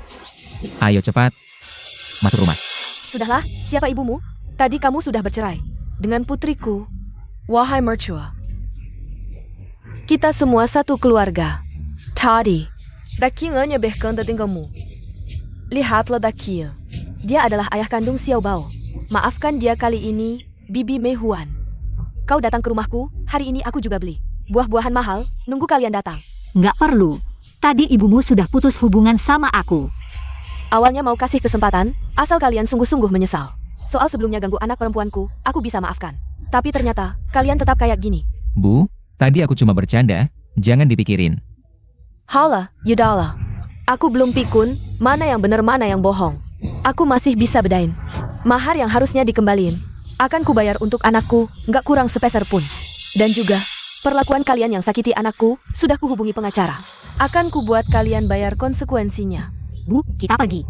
Speaker 3: Ayo cepat, masuk rumah.
Speaker 2: Sudahlah, siapa ibumu? Tadi kamu sudah bercerai dengan putriku. Wahai mertua. Kita semua satu keluarga. Tadi, Daki menyebehkan tinggalmu. Lihatlah Daki. Dia adalah ayah kandung Xiao Bao. Maafkan dia kali ini, Bibi Mei Huan. Kau datang ke rumahku, hari ini aku juga beli buah-buahan mahal, nunggu kalian datang.
Speaker 1: Nggak perlu. Tadi ibumu sudah putus hubungan sama aku.
Speaker 2: Awalnya mau kasih kesempatan, asal kalian sungguh-sungguh menyesal. Soal sebelumnya ganggu anak perempuanku, aku bisa maafkan. Tapi ternyata, kalian tetap kayak gini.
Speaker 3: Bu, tadi aku cuma bercanda, jangan dipikirin.
Speaker 2: Hala, yudahlah. Aku belum pikun, mana yang benar mana yang bohong. Aku masih bisa bedain. Mahar yang harusnya dikembalin, akan kubayar untuk anakku, nggak kurang sepeser pun. Dan juga, perlakuan kalian yang sakiti anakku, sudah kuhubungi pengacara. Akan kubuat kalian bayar konsekuensinya.
Speaker 1: Bu, kita pergi.